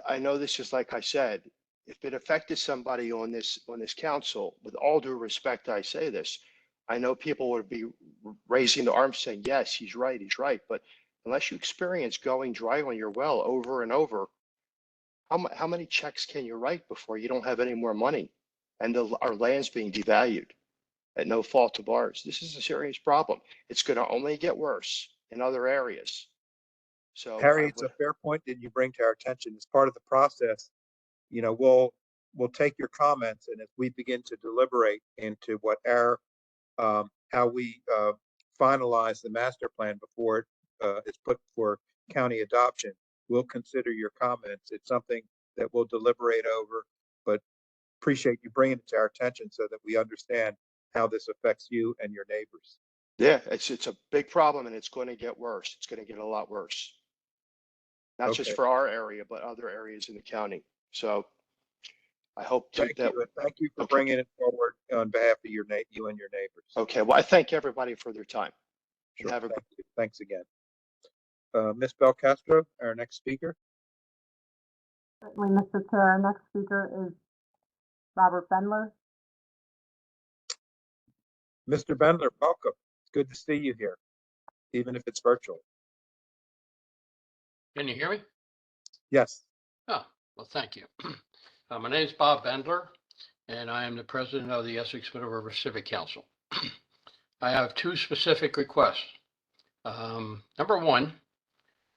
I know this is like I said, if it affected somebody on this council, with all due respect, I say this, I know people would be raising the arm saying, yes, he's right, but unless you experience going dry on your well over and over, how many checks can you write before you don't have any more money and our land's being devalued at no fault of ours? This is a serious problem. It's going to only get worse in other areas. So Harry, it's a fair point that you bring to our attention. As part of the process, we'll take your comments, and as we begin to deliberate into what our how we finalize the master plan before it is put for county adoption, we'll consider your comments. It's something that we'll deliberate over, but appreciate you bringing it to our attention so that we understand how this affects you and your neighbors. yeah, it's a big problem, and it's going to get worse. It's going to get a lot worse. Not just Okay. for our area, but other areas in the county. So I hope Thank you, and thank you for Okay. bringing it forward on behalf of you and your neighbors. Okay, well, I thank everybody for their time. Sure. Have a Thank you. Thanks again. Ms. Belcastro, our next speaker. Certainly, Mr. Chair. Our next speaker is Robert Bendler. Mr. Bendler, welcome. It's good to see you here, even if it's virtual. Can you hear me? Yes. Oh, well, thank you. My name is Bob Bendler, and I am the president of the Essex Middle River Civic Council. I have two specific requests. Number one,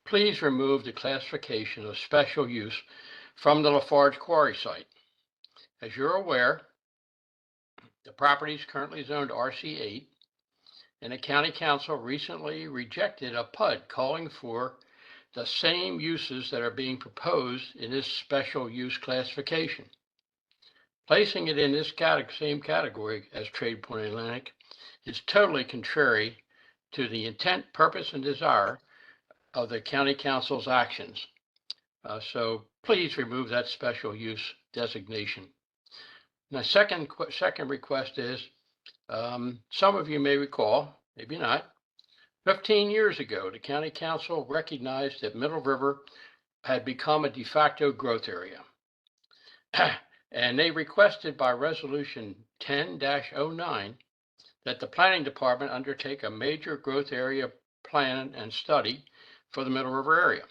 please remove the classification of special use from the Lafarge Quarry site. As you're aware, the property is currently zoned RC8, and the county council recently rejected a PUD calling for the same uses that are being proposed in this special use classification. Placing it in this same category as Trade Point Atlantic is totally contrary to the intent, purpose, and desire of the county council's actions. So please remove that special use designation. My second request is, some of you may recall, maybe not, 15 years ago, the county council recognized that Middle River had become a de facto growth area. And they requested by resolution 10-09 that the planning department undertake a major growth area plan and study for the Middle River area.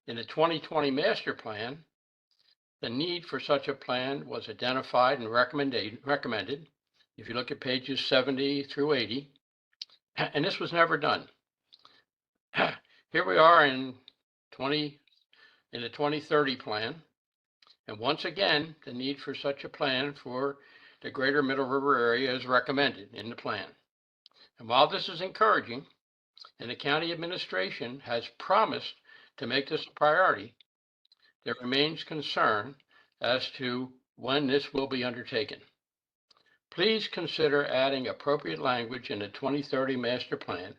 In the 2020 master plan, the need for such a plan was identified and recommended. If you look at pages 70 through 80, and this was never done. Here we are in the 2030 plan. And once again, the need for such a plan for the greater Middle River area is recommended in the plan. And while this is encouraging, and the county administration has promised to make this a priority, there remains concern as to when this will be undertaken. Please consider adding appropriate language in the 2030 master plan,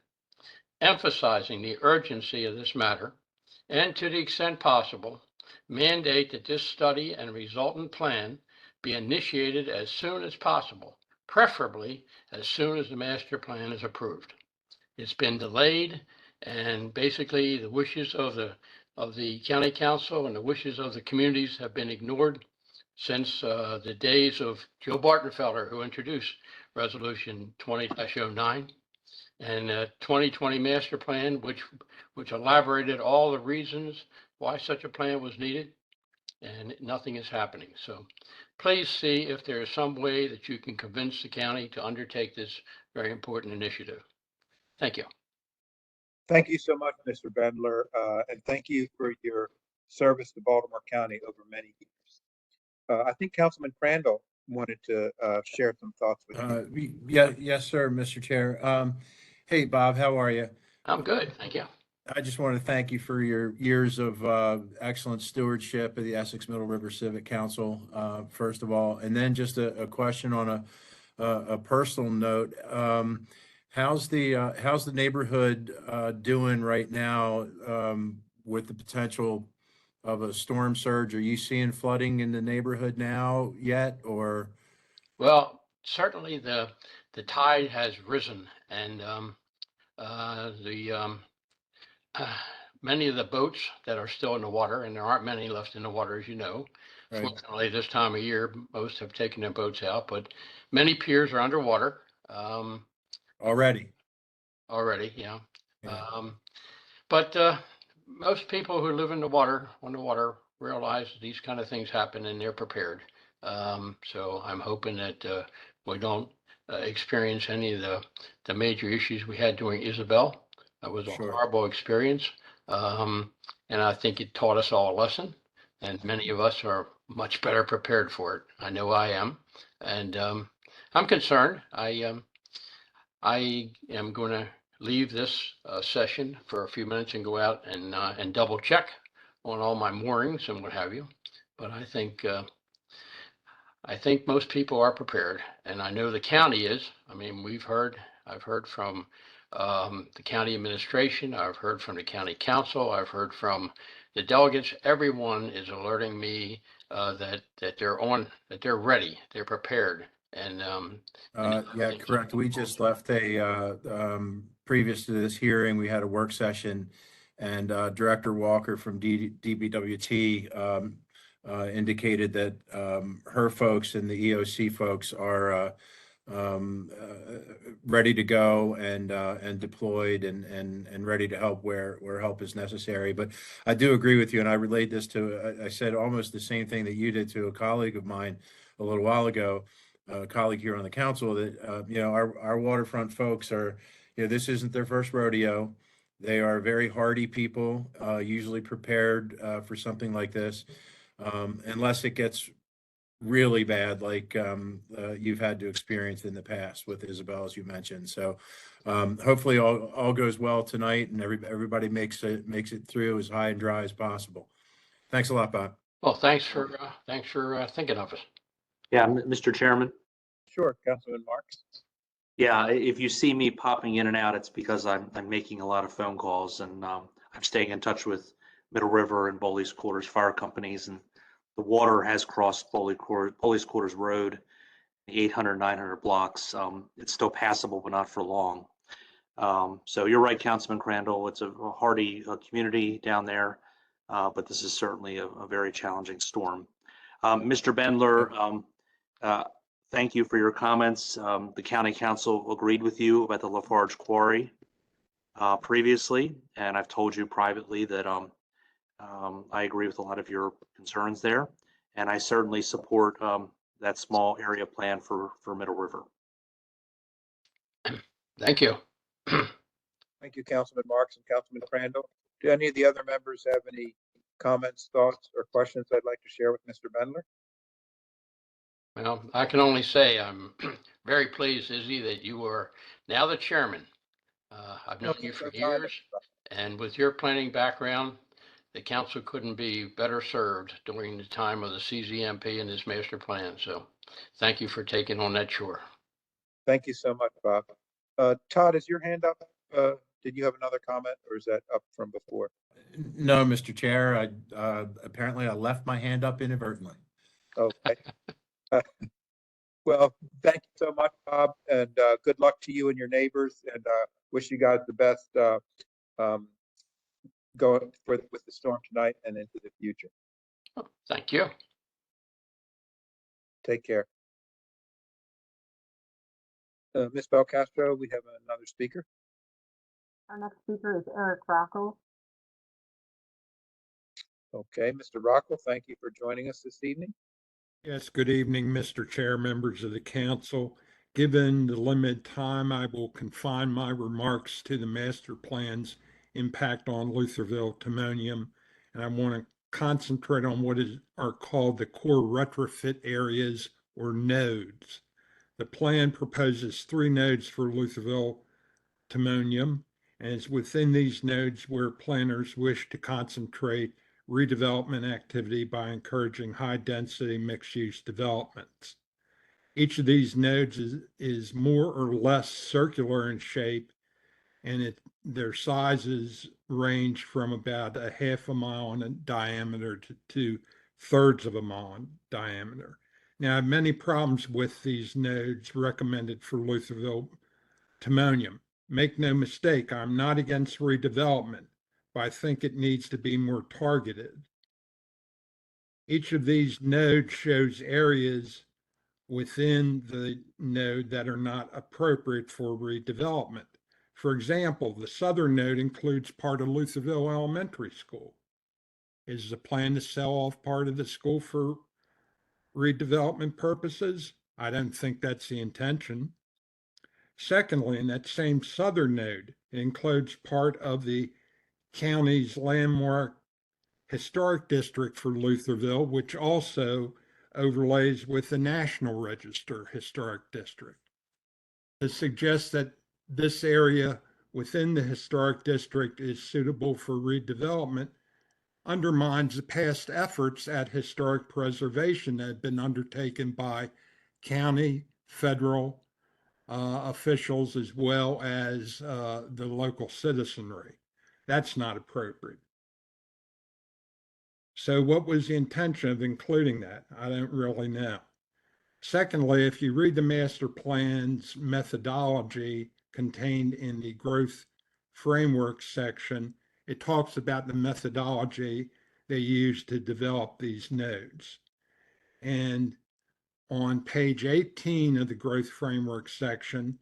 emphasizing the urgency of this matter, and to the extent possible, mandate that this study and resultant plan be initiated as soon as possible, preferably as soon as the master plan is approved. It's been delayed, and basically the wishes of the county council and the wishes of the communities have been ignored since the days of Joe Bartenfelder, who introduced resolution 20-09 and 2020 master plan, which elaborated all the reasons why such a plan was needed, and nothing is happening. So please see if there is some way that you can convince the county to undertake this very important initiative. Thank you. Thank you so much, Mr. Bendler, and thank you for your service to Baltimore County over many years. I think Councilman Crandall wanted to share some thoughts with you. Yes, sir, Mr. Chair. Hey, Bob, how are you? I'm good, thank you. I just want to thank you for your years of excellent stewardship of the Essex Middle River Civic Council, first of all, and then just a question on a personal note. How's the neighborhood doing right now with the potential of a storm surge. Are you seeing flooding in the neighborhood now yet, or? Well, certainly the tide has risen and the many of the boats that are still in the water, and there aren't many left in the water, as you know. Right. Fortunately, this time of year, most have taken their boats out, but many piers are underwater. Already. Already, yeah. Yeah. But most people who live in the water, on the water, realize these kind of things happen and they're prepared. So I'm hoping that we don't experience any of the major issues we had during Isabel. That was a Sure. horrible experience. And I think it taught us all a lesson. And many of us are much better prepared for it. I know I am. And I'm concerned. I am going to leave this session for a few minutes and go out and double check on all my moorings and what have you. But I think most people are prepared, and I know the county is. I mean, I've heard from the county administration, I've heard from the county council, I've heard from the delegates. Everyone is alerting me that they're ready, they're prepared, and Yeah, correct. We just left previous to this hearing, we had a work session, and Director Walker from DBWT indicated that her folks and the EOC folks are ready to go and deployed and ready to help where help is necessary. But I do agree with you, and I relayed this I said almost the same thing that you did to a colleague of mine a little while ago, a colleague here on the council, that our waterfront folks are, this isn't their first rodeo. They are very hardy people, usually prepared for something like this, unless it gets really bad, like you've had to experience in the past with Isabel, as you mentioned. So hopefully all goes well tonight, and everybody makes it through as high and dry as possible. Thanks a lot, Bob. well, thanks for thinking of us. Yeah, Mr. Chairman. Sure, Councilman Marks. Yeah, if you see me popping in and out, it's because I'm making a lot of phone calls, and I'm staying in touch with Middle River and Bowley's Quarters fire companies, and the water has crossed Bowley's Quarters Road, the 800, 900 blocks. It's still passable, but not for long. So you're right, Councilman Crandall. It's a hardy community down there, but this is certainly a very challenging storm. Mr. Bendler, thank you for your comments. The County Council agreed with you about the Lafarge Quarry previously, and I've told you privately that I agree with a lot of your concerns there, and I certainly support that small area plan for Middle River. Thank you. Thank you, Councilman Marks and Councilman Crandall. Do any of the other members have any comments, thoughts, or questions they'd like to share with Mr. Bendler? Well, I can only say I'm very pleased, Izzy, that you are now the chairman. I've known you for years, and with your planning background, the council couldn't be better served during the time of the CZMP and this master plan. So thank you for taking on that chore. Thank you so much, Bob. Todd, is your hand up? Did you have another comment, or is that up from before? No, Mr. Chair. Apparently I left my hand up inadvertently. Okay. Well, thank you so much, Bob, and good luck to you and your neighbors, and wish you guys the best going with the storm tonight and into the future. Thank you. Take care. Ms. Belcastro, we have another speaker. Our next speaker is Eric Rockel. Okay, Mr. Rockel, thank you for joining us this evening. Yes, good evening, Mr. Chair, members of the council. Given the limited time, I will confine my remarks to the master plan's impact on Lutherville, Timonium, and I want to concentrate on what are called the core retrofit areas or nodes. The plan proposes 3 nodes for Lutherville, Timonium, and it's within these nodes where planners wish to concentrate redevelopment activity by encouraging high-density mixed-use developments. Each of these nodes is more or less circular in shape and their sizes range from about a half a mile in diameter to 2/3 of a mile in diameter. Now, I have many problems with these nodes recommended for Lutherville Timonium. Make no mistake, I'm not against redevelopment, but I think it needs to be more targeted. Each of these nodes shows areas within the node that are not appropriate for redevelopment. For example, the southern node includes part of Lutherville Elementary School. Is the plan to sell off part of the school for redevelopment purposes? I don't think that's the intention. Secondly, in that same southern node, it includes part of the county's landmark historic district for Lutherville, which also overlays with the National Register Historic District. It suggests that this area within the historic district is suitable for redevelopment undermines the past efforts at historic preservation that have been undertaken by county, federal officials, as well as the local citizenry. That's not appropriate. So what was the intention of including that? I don't really know. Secondly, if you read the master plan's methodology contained in the growth framework section, it talks about the methodology they use to develop these nodes. And on page 18 of the growth framework section,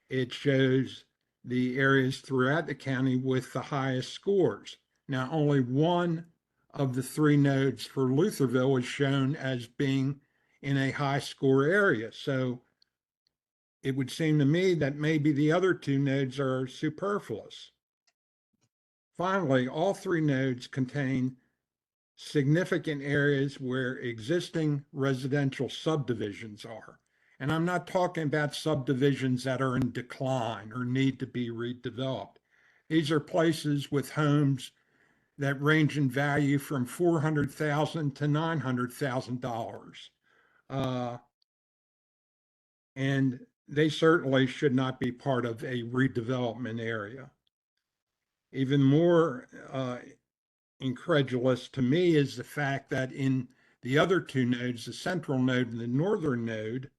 it shows the areas throughout the county with the highest scores. Now, only one of the 3 nodes for Lutherville is shown as being in a high score area. So it would seem to me that maybe the other 2 nodes are superfluous. Finally, all 3 nodes contain significant areas where existing residential subdivisions are. And I'm not talking about subdivisions that are in decline or need to be redeveloped. These are places with homes that range in value from $400,000 to $900,000. And they certainly should not be part of a redevelopment area. Even more incredulous to me is the fact that in the other 2 nodes, the central node and the northern node,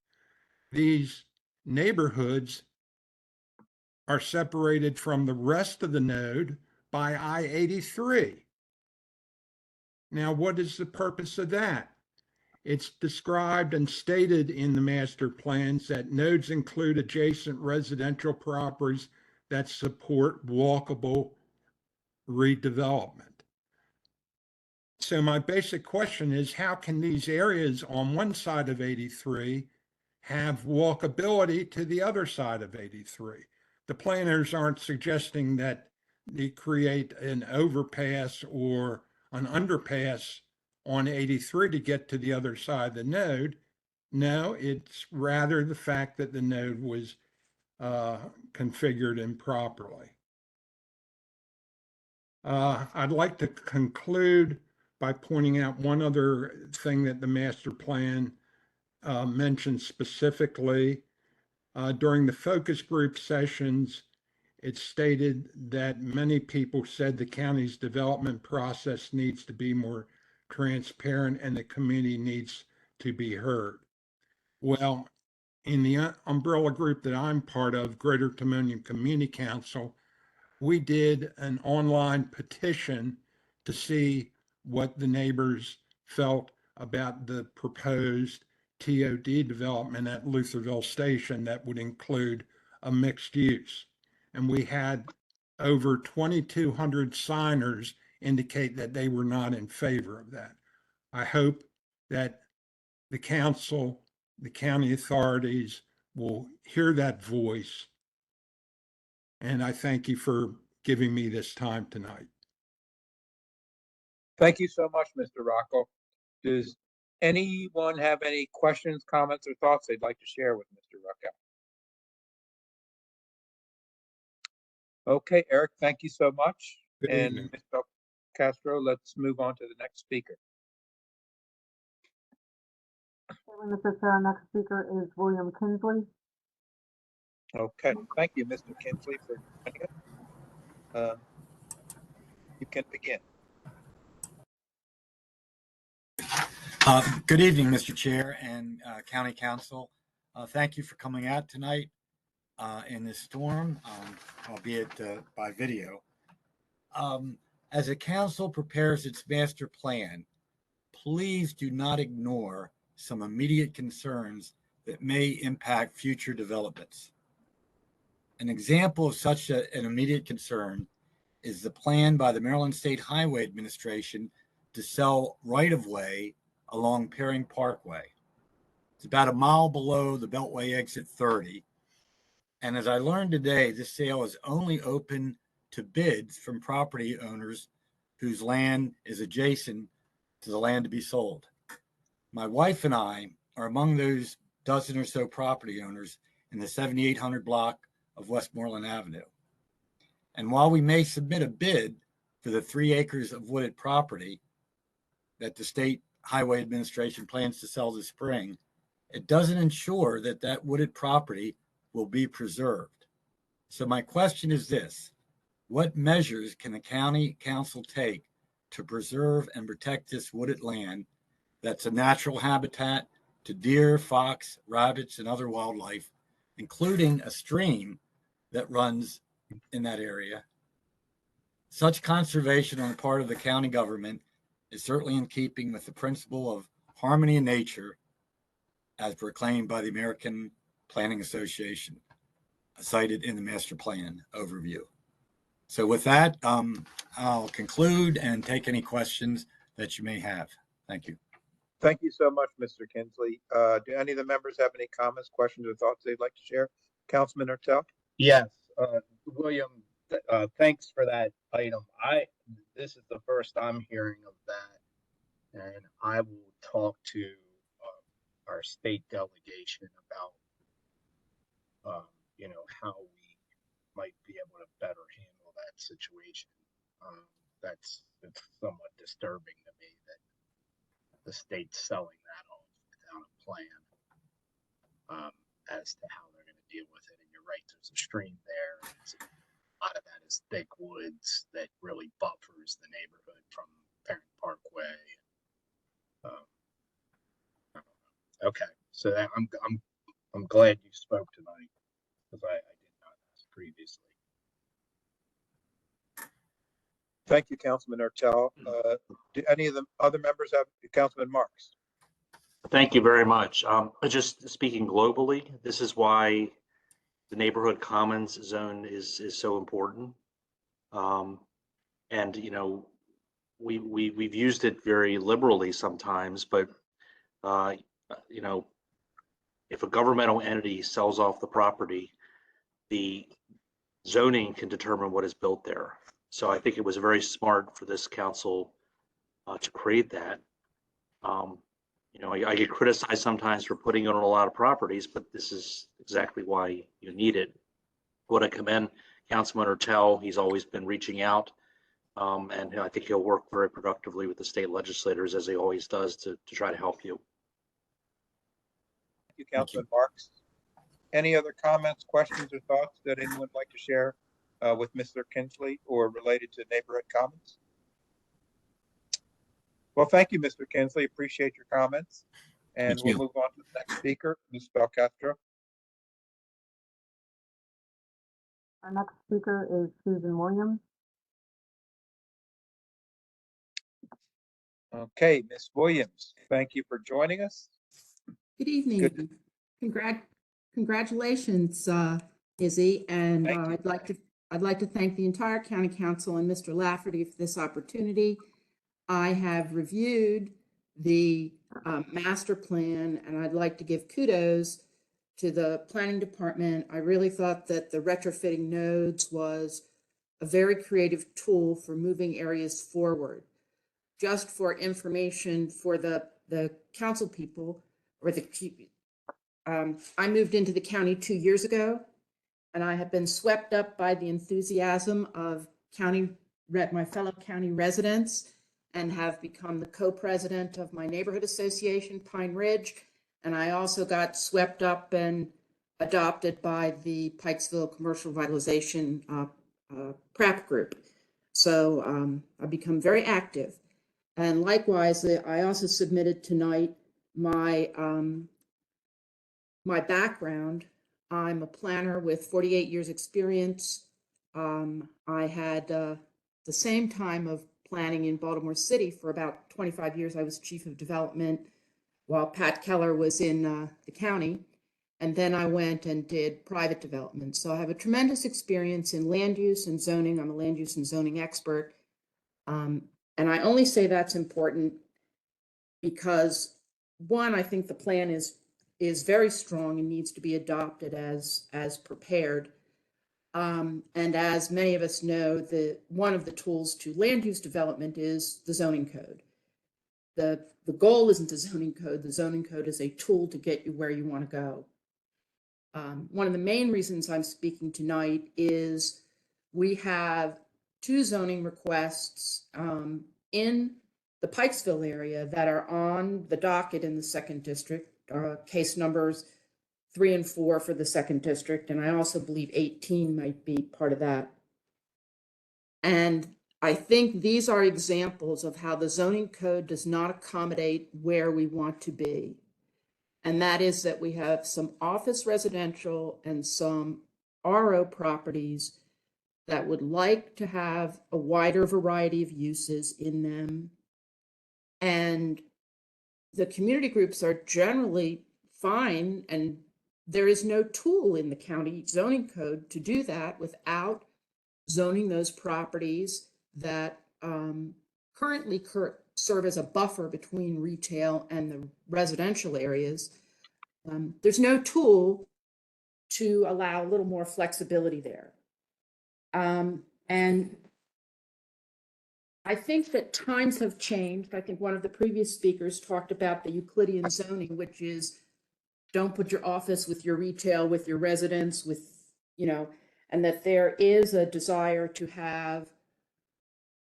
these neighborhoods are separated from the rest of the node by I-83. Now, what is the purpose of that? It's described and stated in the master plans that nodes include adjacent residential properties that support walkable redevelopment. So my basic question is, how can these areas on one side of 83 have walkability to the other side of 83? The planners aren't suggesting that they create an overpass or an underpass on 83 to get to the other side of the node. No, it's rather the fact that the node was configured improperly. I'd like to conclude by pointing out one other thing that the master plan mentioned specifically. During the focus group sessions, it stated that many people said the county's development process needs to be more transparent and the community needs to be heard. Well, in the umbrella group that I'm part of, Greater Timonium Community Council, we did an online petition to see what the neighbors felt about the proposed TOD development at Lutherville Station that would include a mixed use. And we had over 2,200 signers indicate that they were not in favor of that. I hope that the council, the county authorities will hear that voice. And I thank you for giving me this time tonight. Thank you so much, Mr. Rocco. Does anyone have any questions, comments, or thoughts they'd like to share with Mr. Rocco? Okay, Eric, thank you so much. Good And evening. Mr. Castro, let's move on to the next speaker. Mr. Chair, our next speaker is William Kinsley. Okay, thank you, Mr. Kinsley, for joining us. You can begin. Good evening, Mr. Chair and County Council. Thank you for coming out tonight in this storm, albeit by video. As the council prepares its master plan, please do not ignore some immediate concerns that may impact future developments. An example of such an immediate concern is the plan by the Maryland State Highway Administration to sell right-of-way along Perring Parkway. It's about a mile below the Beltway exit 30. And as I learned today, this sale is only open to bids from property owners whose land is adjacent to the land to be sold. My wife and I are among those dozen or so property owners in the 7800 block of Westmoreland Avenue. And while we may submit a bid for the 3 acres of wooded property that the State Highway Administration plans to sell this spring, it doesn't ensure that that wooded property will be preserved. So my question is this: what measures can the county council take to preserve and protect this wooded land that's a natural habitat to deer, fox, rabbits, and other wildlife, including a stream that runs in that area? Such conservation on the part of the county government is certainly in keeping with the principle of harmony in nature as proclaimed by the American Planning Association, cited in the master plan overview. So with that, I'll conclude and take any questions that you may have. Thank you. Thank you so much, Mr. Kinsley. Do any of the members have any comments, questions, or thoughts they'd like to share? Councilman Ertel? Yes, William, thanks for that item. This is the first I'm hearing of that, and I will talk to our state delegation about how we might be able to better handle that situation. It's somewhat disturbing to me that the state's selling that off without a plan as to how they're going to deal with it. And you're right, there's a stream there. A lot of that is thick woods that really buffers the neighborhood from Perring Parkway. Okay, so I'm glad you spoke tonight, because I did not ask previously. Thank you, Councilman Ertel. Do any of the other members have? Councilman Marks? Thank you very much. Just speaking globally, this is why the neighborhood commons zone is so important. And we've used it very liberally sometimes, but if a governmental entity sells off the property, the zoning can determine what is built there. So I think it was very smart for this council to create that. I get criticized sometimes for putting it on a lot of properties, but this is exactly why you need it. Would I commend Councilman Ertel? He's always been reaching out, and I think he'll work very productively with the state legislators, as he always does, to try to help you. Thank you, Councilman Marks. Any other comments, questions, or thoughts that anyone would like to share with Mr. Kinsley or related to neighborhood commons? Well, thank you, Mr. Kinsley. Appreciate your comments. And we'll move on to the next speaker, Ms. Belcastro. Our next speaker is Susan Williams. Okay, Ms. Williams, thank you for joining us. Good evening. Congratulations, Izzy, and I'd like to thank the entire County Council and Mr. Lafferty for this opportunity. I have reviewed the master plan, and I'd like to give kudos to the planning department. I really thought that the retrofitting nodes was a very creative tool for moving areas forward. Just for information for the council people, or I moved into the county 2 years ago, and I have been swept up by the enthusiasm of my fellow county residents, and have become the co-president of my neighborhood association, Pine Ridge. And I also got swept up and adopted by the Pikesville Commercial Revitalization PrAP group. So I've become very active. And likewise, I also submitted tonight my my background. I'm a planner with 48 years experience. I had the same time of planning in Baltimore City for about 25 years. I was chief of development while Pat Keller was in the county. And then I went and did private development. So I have a tremendous experience in land use and zoning. I'm a land use and zoning expert. And I only say that's important because, one, I think the plan is very strong and needs to be adopted as prepared. And as many of us know, one of the tools to land use development is the zoning code. The goal isn't the zoning code. The zoning code is a tool to get you where you want to go. One of the main reasons I'm speaking tonight is we have 2 zoning requests in the Pikesville area that are on the docket in the 2nd district, case numbers 3 and 4 for the 2nd district, and I also believe 18 might be part of that. And I think these are examples of how the zoning code does not accommodate where we want to be. And that is that we have some office residential and some RO properties that would like to have a wider variety of uses in them. And the community groups are generally fine, and there is no tool in the county zoning code to do that without zoning those properties that currently serve as a buffer between retail and the residential areas. There's no tool to allow a little more flexibility there. And I think that times have changed. I think one of the previous speakers talked about the Euclidean zoning, which is don't put your office with your retail, with your residence, with, and that there is a desire to have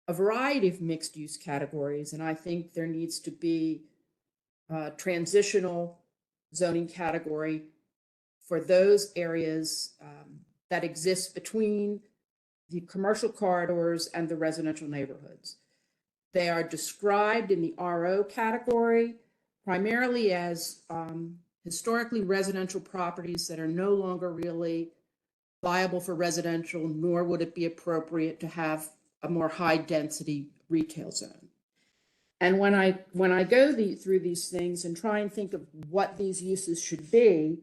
a variety of mixed use categories. And I think there needs to be a transitional zoning category for those areas that exist between the commercial corridors and the residential neighborhoods. They are described in the RO category primarily as historically residential properties that are no longer really viable for residential, nor would it be appropriate to have a more high density retail zone. And when I go through these things and try and think of what these uses should be,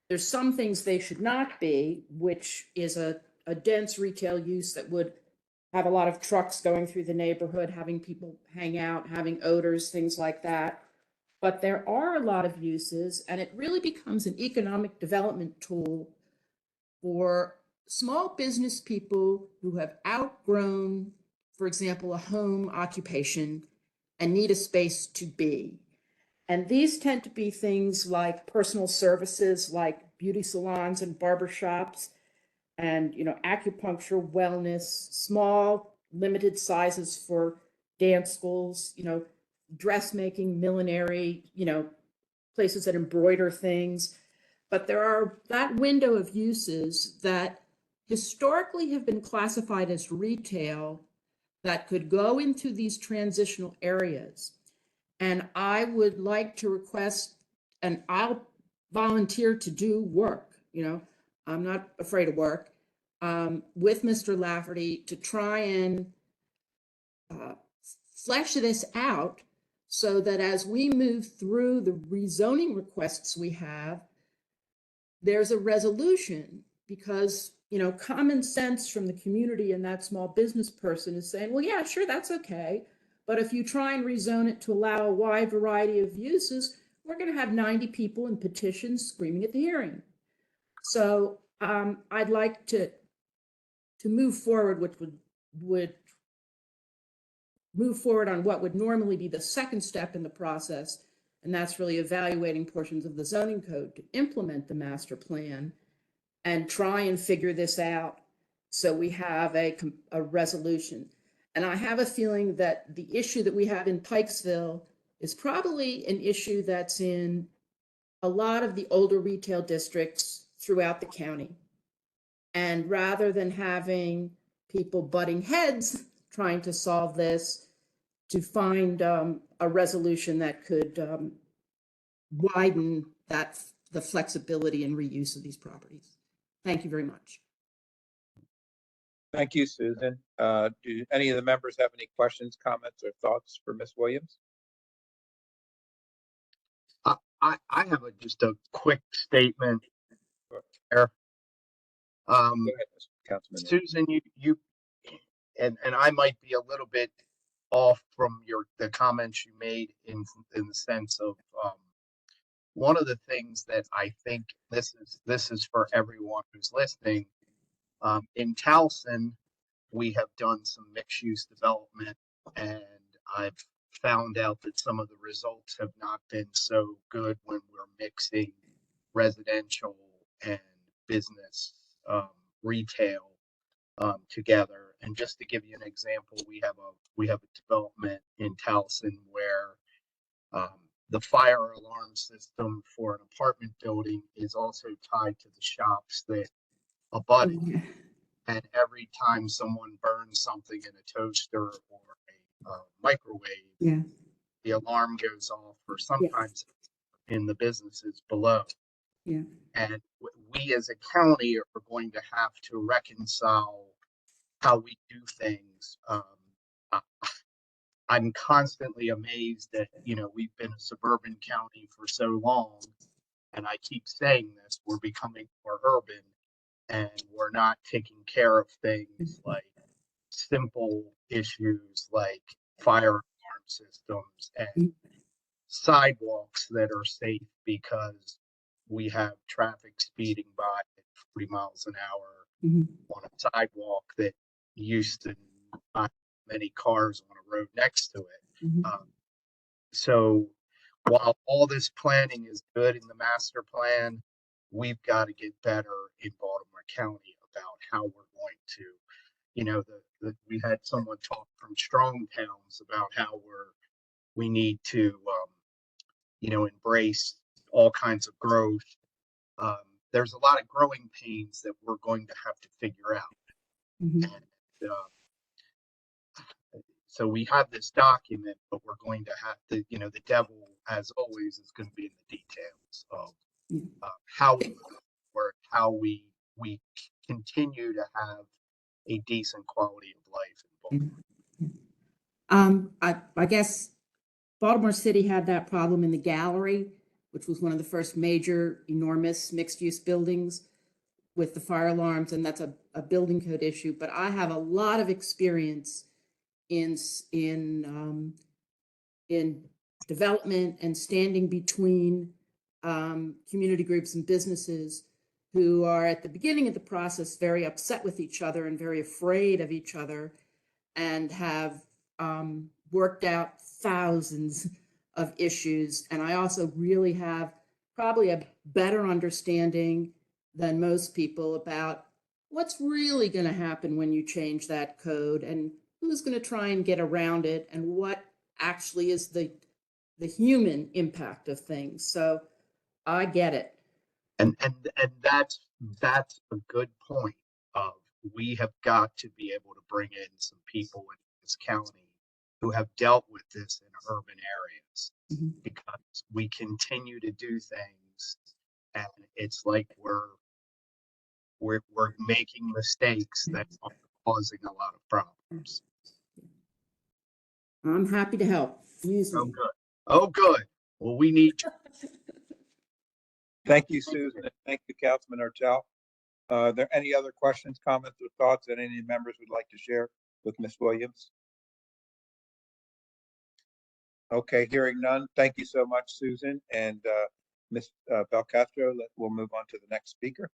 there's some things they should not be, which is a dense retail use that would have a lot of trucks going through the neighborhood, having people hang out, having odors, things like that. But there are a lot of uses, and it really becomes an economic development tool for small business people who have outgrown, for example, a home occupation and need a space to be. And these tend to be things like personal services, like beauty salons and barbershops, and acupuncture, wellness, small limited sizes for dance schools, dressmaking, millinery, places that embroider things. But there are that window of uses that historically have been classified as retail that could go into these transitional areas. And I would like to request, and I'll volunteer to do work, I'm not afraid of work, with Mr. Lafferty to try and flesh this out so that as we move through the rezoning requests we have, there's a resolution, because common sense from the community and that small business person is saying, well, yeah, sure, that's okay. But if you try and rezone it to allow a wide variety of uses, we're going to have 90 people in petitions screaming at the hearing. So I'd like to move forward, which would move forward on what would normally be the second step in the process, and that's really evaluating portions of the zoning code to implement the master plan and try and figure this out so we have a resolution. And I have a feeling that the issue that we have in Pikesville is probably an issue that's in a lot of the older retail districts throughout the county. And rather than having people butting heads trying to solve this, to find a resolution that could widen the flexibility and reuse of these properties. Thank you very much. Thank you, Susan. Do any of the members have any questions, comments, or thoughts for Ms. Williams? I have just a quick statement there. Go ahead, Councilman. Susan, you and I might be a little bit off from the comments you made in the sense of one of the things that I think this is for everyone who's listening. In Towson, we have done some mixed use development, and I've found out that some of the results have not been so good when we're mixing residential and business retail together. And just to give you an example, we have a development in Towson where the fire alarm system for an apartment building is also tied to the shops that abut it. And every time someone burns something in a toaster or a microwave, the alarm goes off, or sometimes in the businesses below. And we as a county are going to have to reconcile how we do things. I'm constantly amazed that, we've been a suburban county for so long, and I keep saying this, we're becoming more urban, and we're not taking care of things like simple issues like fire alarm systems and sidewalks that are safe, because we have traffic speeding by at 40 miles an hour on a sidewalk that used to not many cars on a road next to it. So while all this planning is good in the master plan, we've got to get better in Baltimore County about how we're going to, we had someone talk from Strong Towns about how we need to, embrace all kinds of growth. There's a lot of growing pains that we're going to have to figure out. And, so we have this document, but we're going to have to, the devil, as always, is going to be in the details of how we work, how we continue to have a decent quality of life in Baltimore. I guess Baltimore City had that problem in the Gallery, which was one of the first major, enormous mixed-use buildings with the fire alarms, and that's a building code issue. But I have a lot of experience in development and standing between community groups and businesses who are at the beginning of the process very upset with each other and very afraid of each other, and have worked out thousands of issues. And I also really have probably a better understanding than most people about what's really going to happen when you change that code, and who's going to try and get around it, and what actually is the human impact of things. So I get it. And that's a good point. We have got to be able to bring in some people in this county who have dealt with this in urban areas, because we continue to do things, and it's like we're making mistakes that are causing a lot of problems. I'm happy to help. Use me. Oh, good. Oh, good. Well, we need you. Thank you, Susan. Thank you, Councilman Ortel. Are there any other questions, comments, or thoughts that any members would like to share with Ms. Williams? Okay, hearing none. Thank you so much, Susan. And Ms. Belcastro, we'll move on to the next speaker.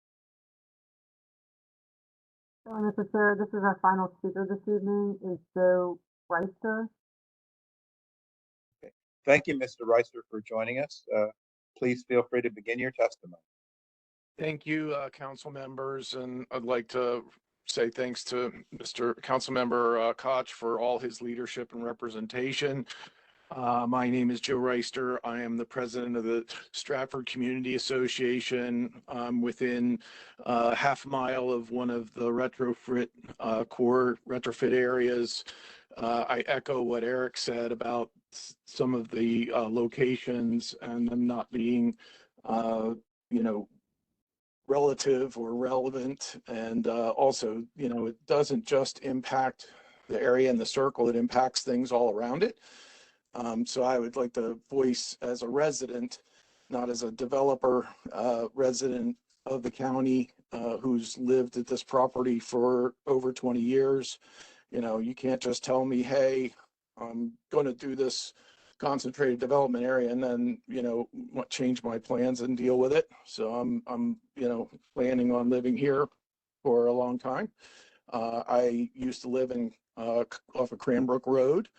So, Mr. Chair, this is our final speaker this evening, is Joe Reister. Okay. Thank you, Mr. Reister, for joining us. Please feel free to begin your testimony. Thank you, council members, and I'd like to say thanks to Mr. Councilmember Koch for all his leadership and representation. My name is Joe Reister. I am the president of the Stratford Community Association. I'm within half mile of one of the retrofit core retrofit areas. I echo what Eric said about some of the locations and them not being, you know, relative or relevant. And also, you know, it doesn't just impact the area in the circle, it impacts things all around it. So I would like to voice as a resident, not as a developer, resident of the county who's lived at this property for over 20 years. You know, you can't just tell me, hey, I'm going to do this concentrated development area and then, you know, change my plans and deal with it. So I'm, you know, planning on living here for a long time. I used to live in off of Cranbrook Road.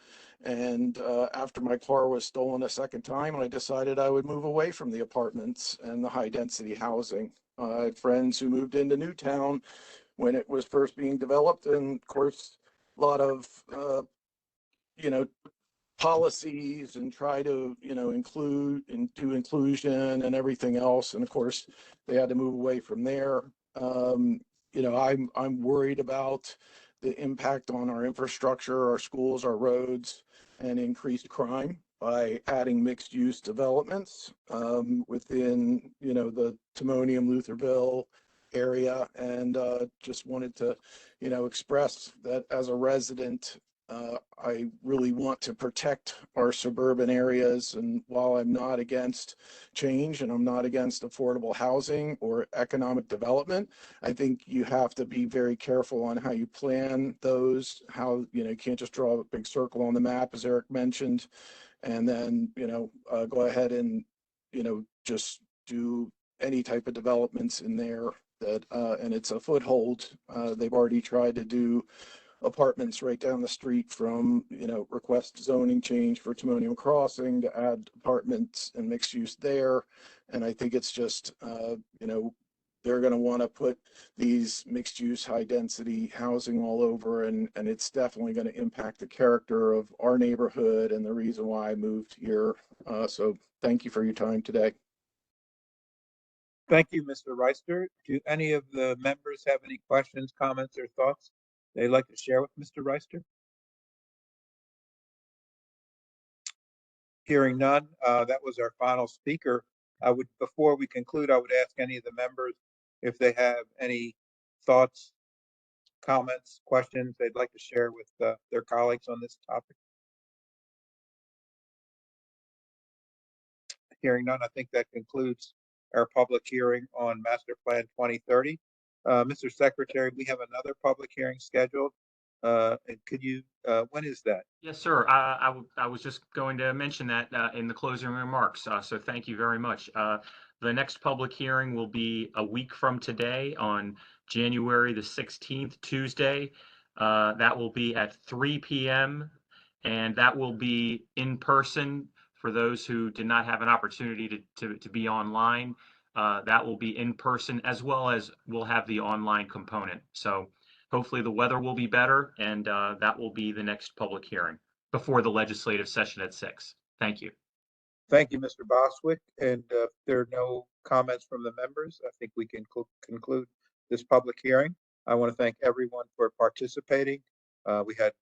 And after my car was stolen a second time, I decided I would move away from the apartments and the high density housing. I had friends who moved into Newtown when it was first being developed. And of course, a lot of, you know, policies and try to, you know, include and do inclusion and everything else. And of course, they had to move away from there. You know, I'm worried about the impact on our infrastructure, our schools, our roads, and increased crime by adding mixed use developments within, you know, the Timonium, Lutherville area. And just wanted to, you know, express that as a resident, I really want to protect our suburban areas. And while I'm not against change and I'm not against affordable housing or economic development, I think you have to be very careful on how you plan those, how, you know, you can't just draw a big circle on the map, as Eric mentioned, and then, you know, go ahead and, you know, just do any type of developments in there that, and it's a foothold. They've already tried to do apartments right down the street from, you know, request zoning change for Timonium Crossing to add apartments and mixed use there. And I think it's just, you know, they're going to want to put these mixed use high density housing all over, and it's definitely going to impact the character of our neighborhood and the reason why I moved here. So thank you for your time today. Thank you, Mr. Reister. Do any of the members have any questions, comments, or thoughts they'd like to share with Mr. Reister? Hearing none, that was our final speaker. Before we conclude, I would ask any of the members if they have any thoughts, comments, questions they'd like to share with their colleagues on this topic. Hearing none, I think that concludes our public hearing on Master Plan 2030. Mr. Secretary, we have another public hearing scheduled. And could you, when is that? Yes, sir. I was just going to mention that in the closing remarks. So thank you very much. The next public hearing will be a week from today on January the 16th, Tuesday. That will be at 3 p.m. and that will be in person for those who did not have an opportunity to be online. That will be in person, as well as we'll have the online component. So hopefully the weather will be better, and that will be the next public hearing before the legislative session at 6. Thank you. Thank you, Mr. Boswick. And if there are no comments from the members, I think we can conclude this public hearing. I want to thank everyone for participating. We had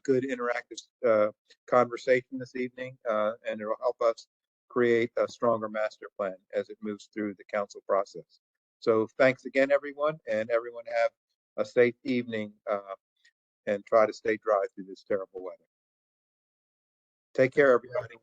good interactive conversation this evening, and it will help us create a stronger master plan as it moves through the council process. So thanks again, everyone, and everyone have a safe evening and try to stay dry through this terrible weather. Take care, everybody.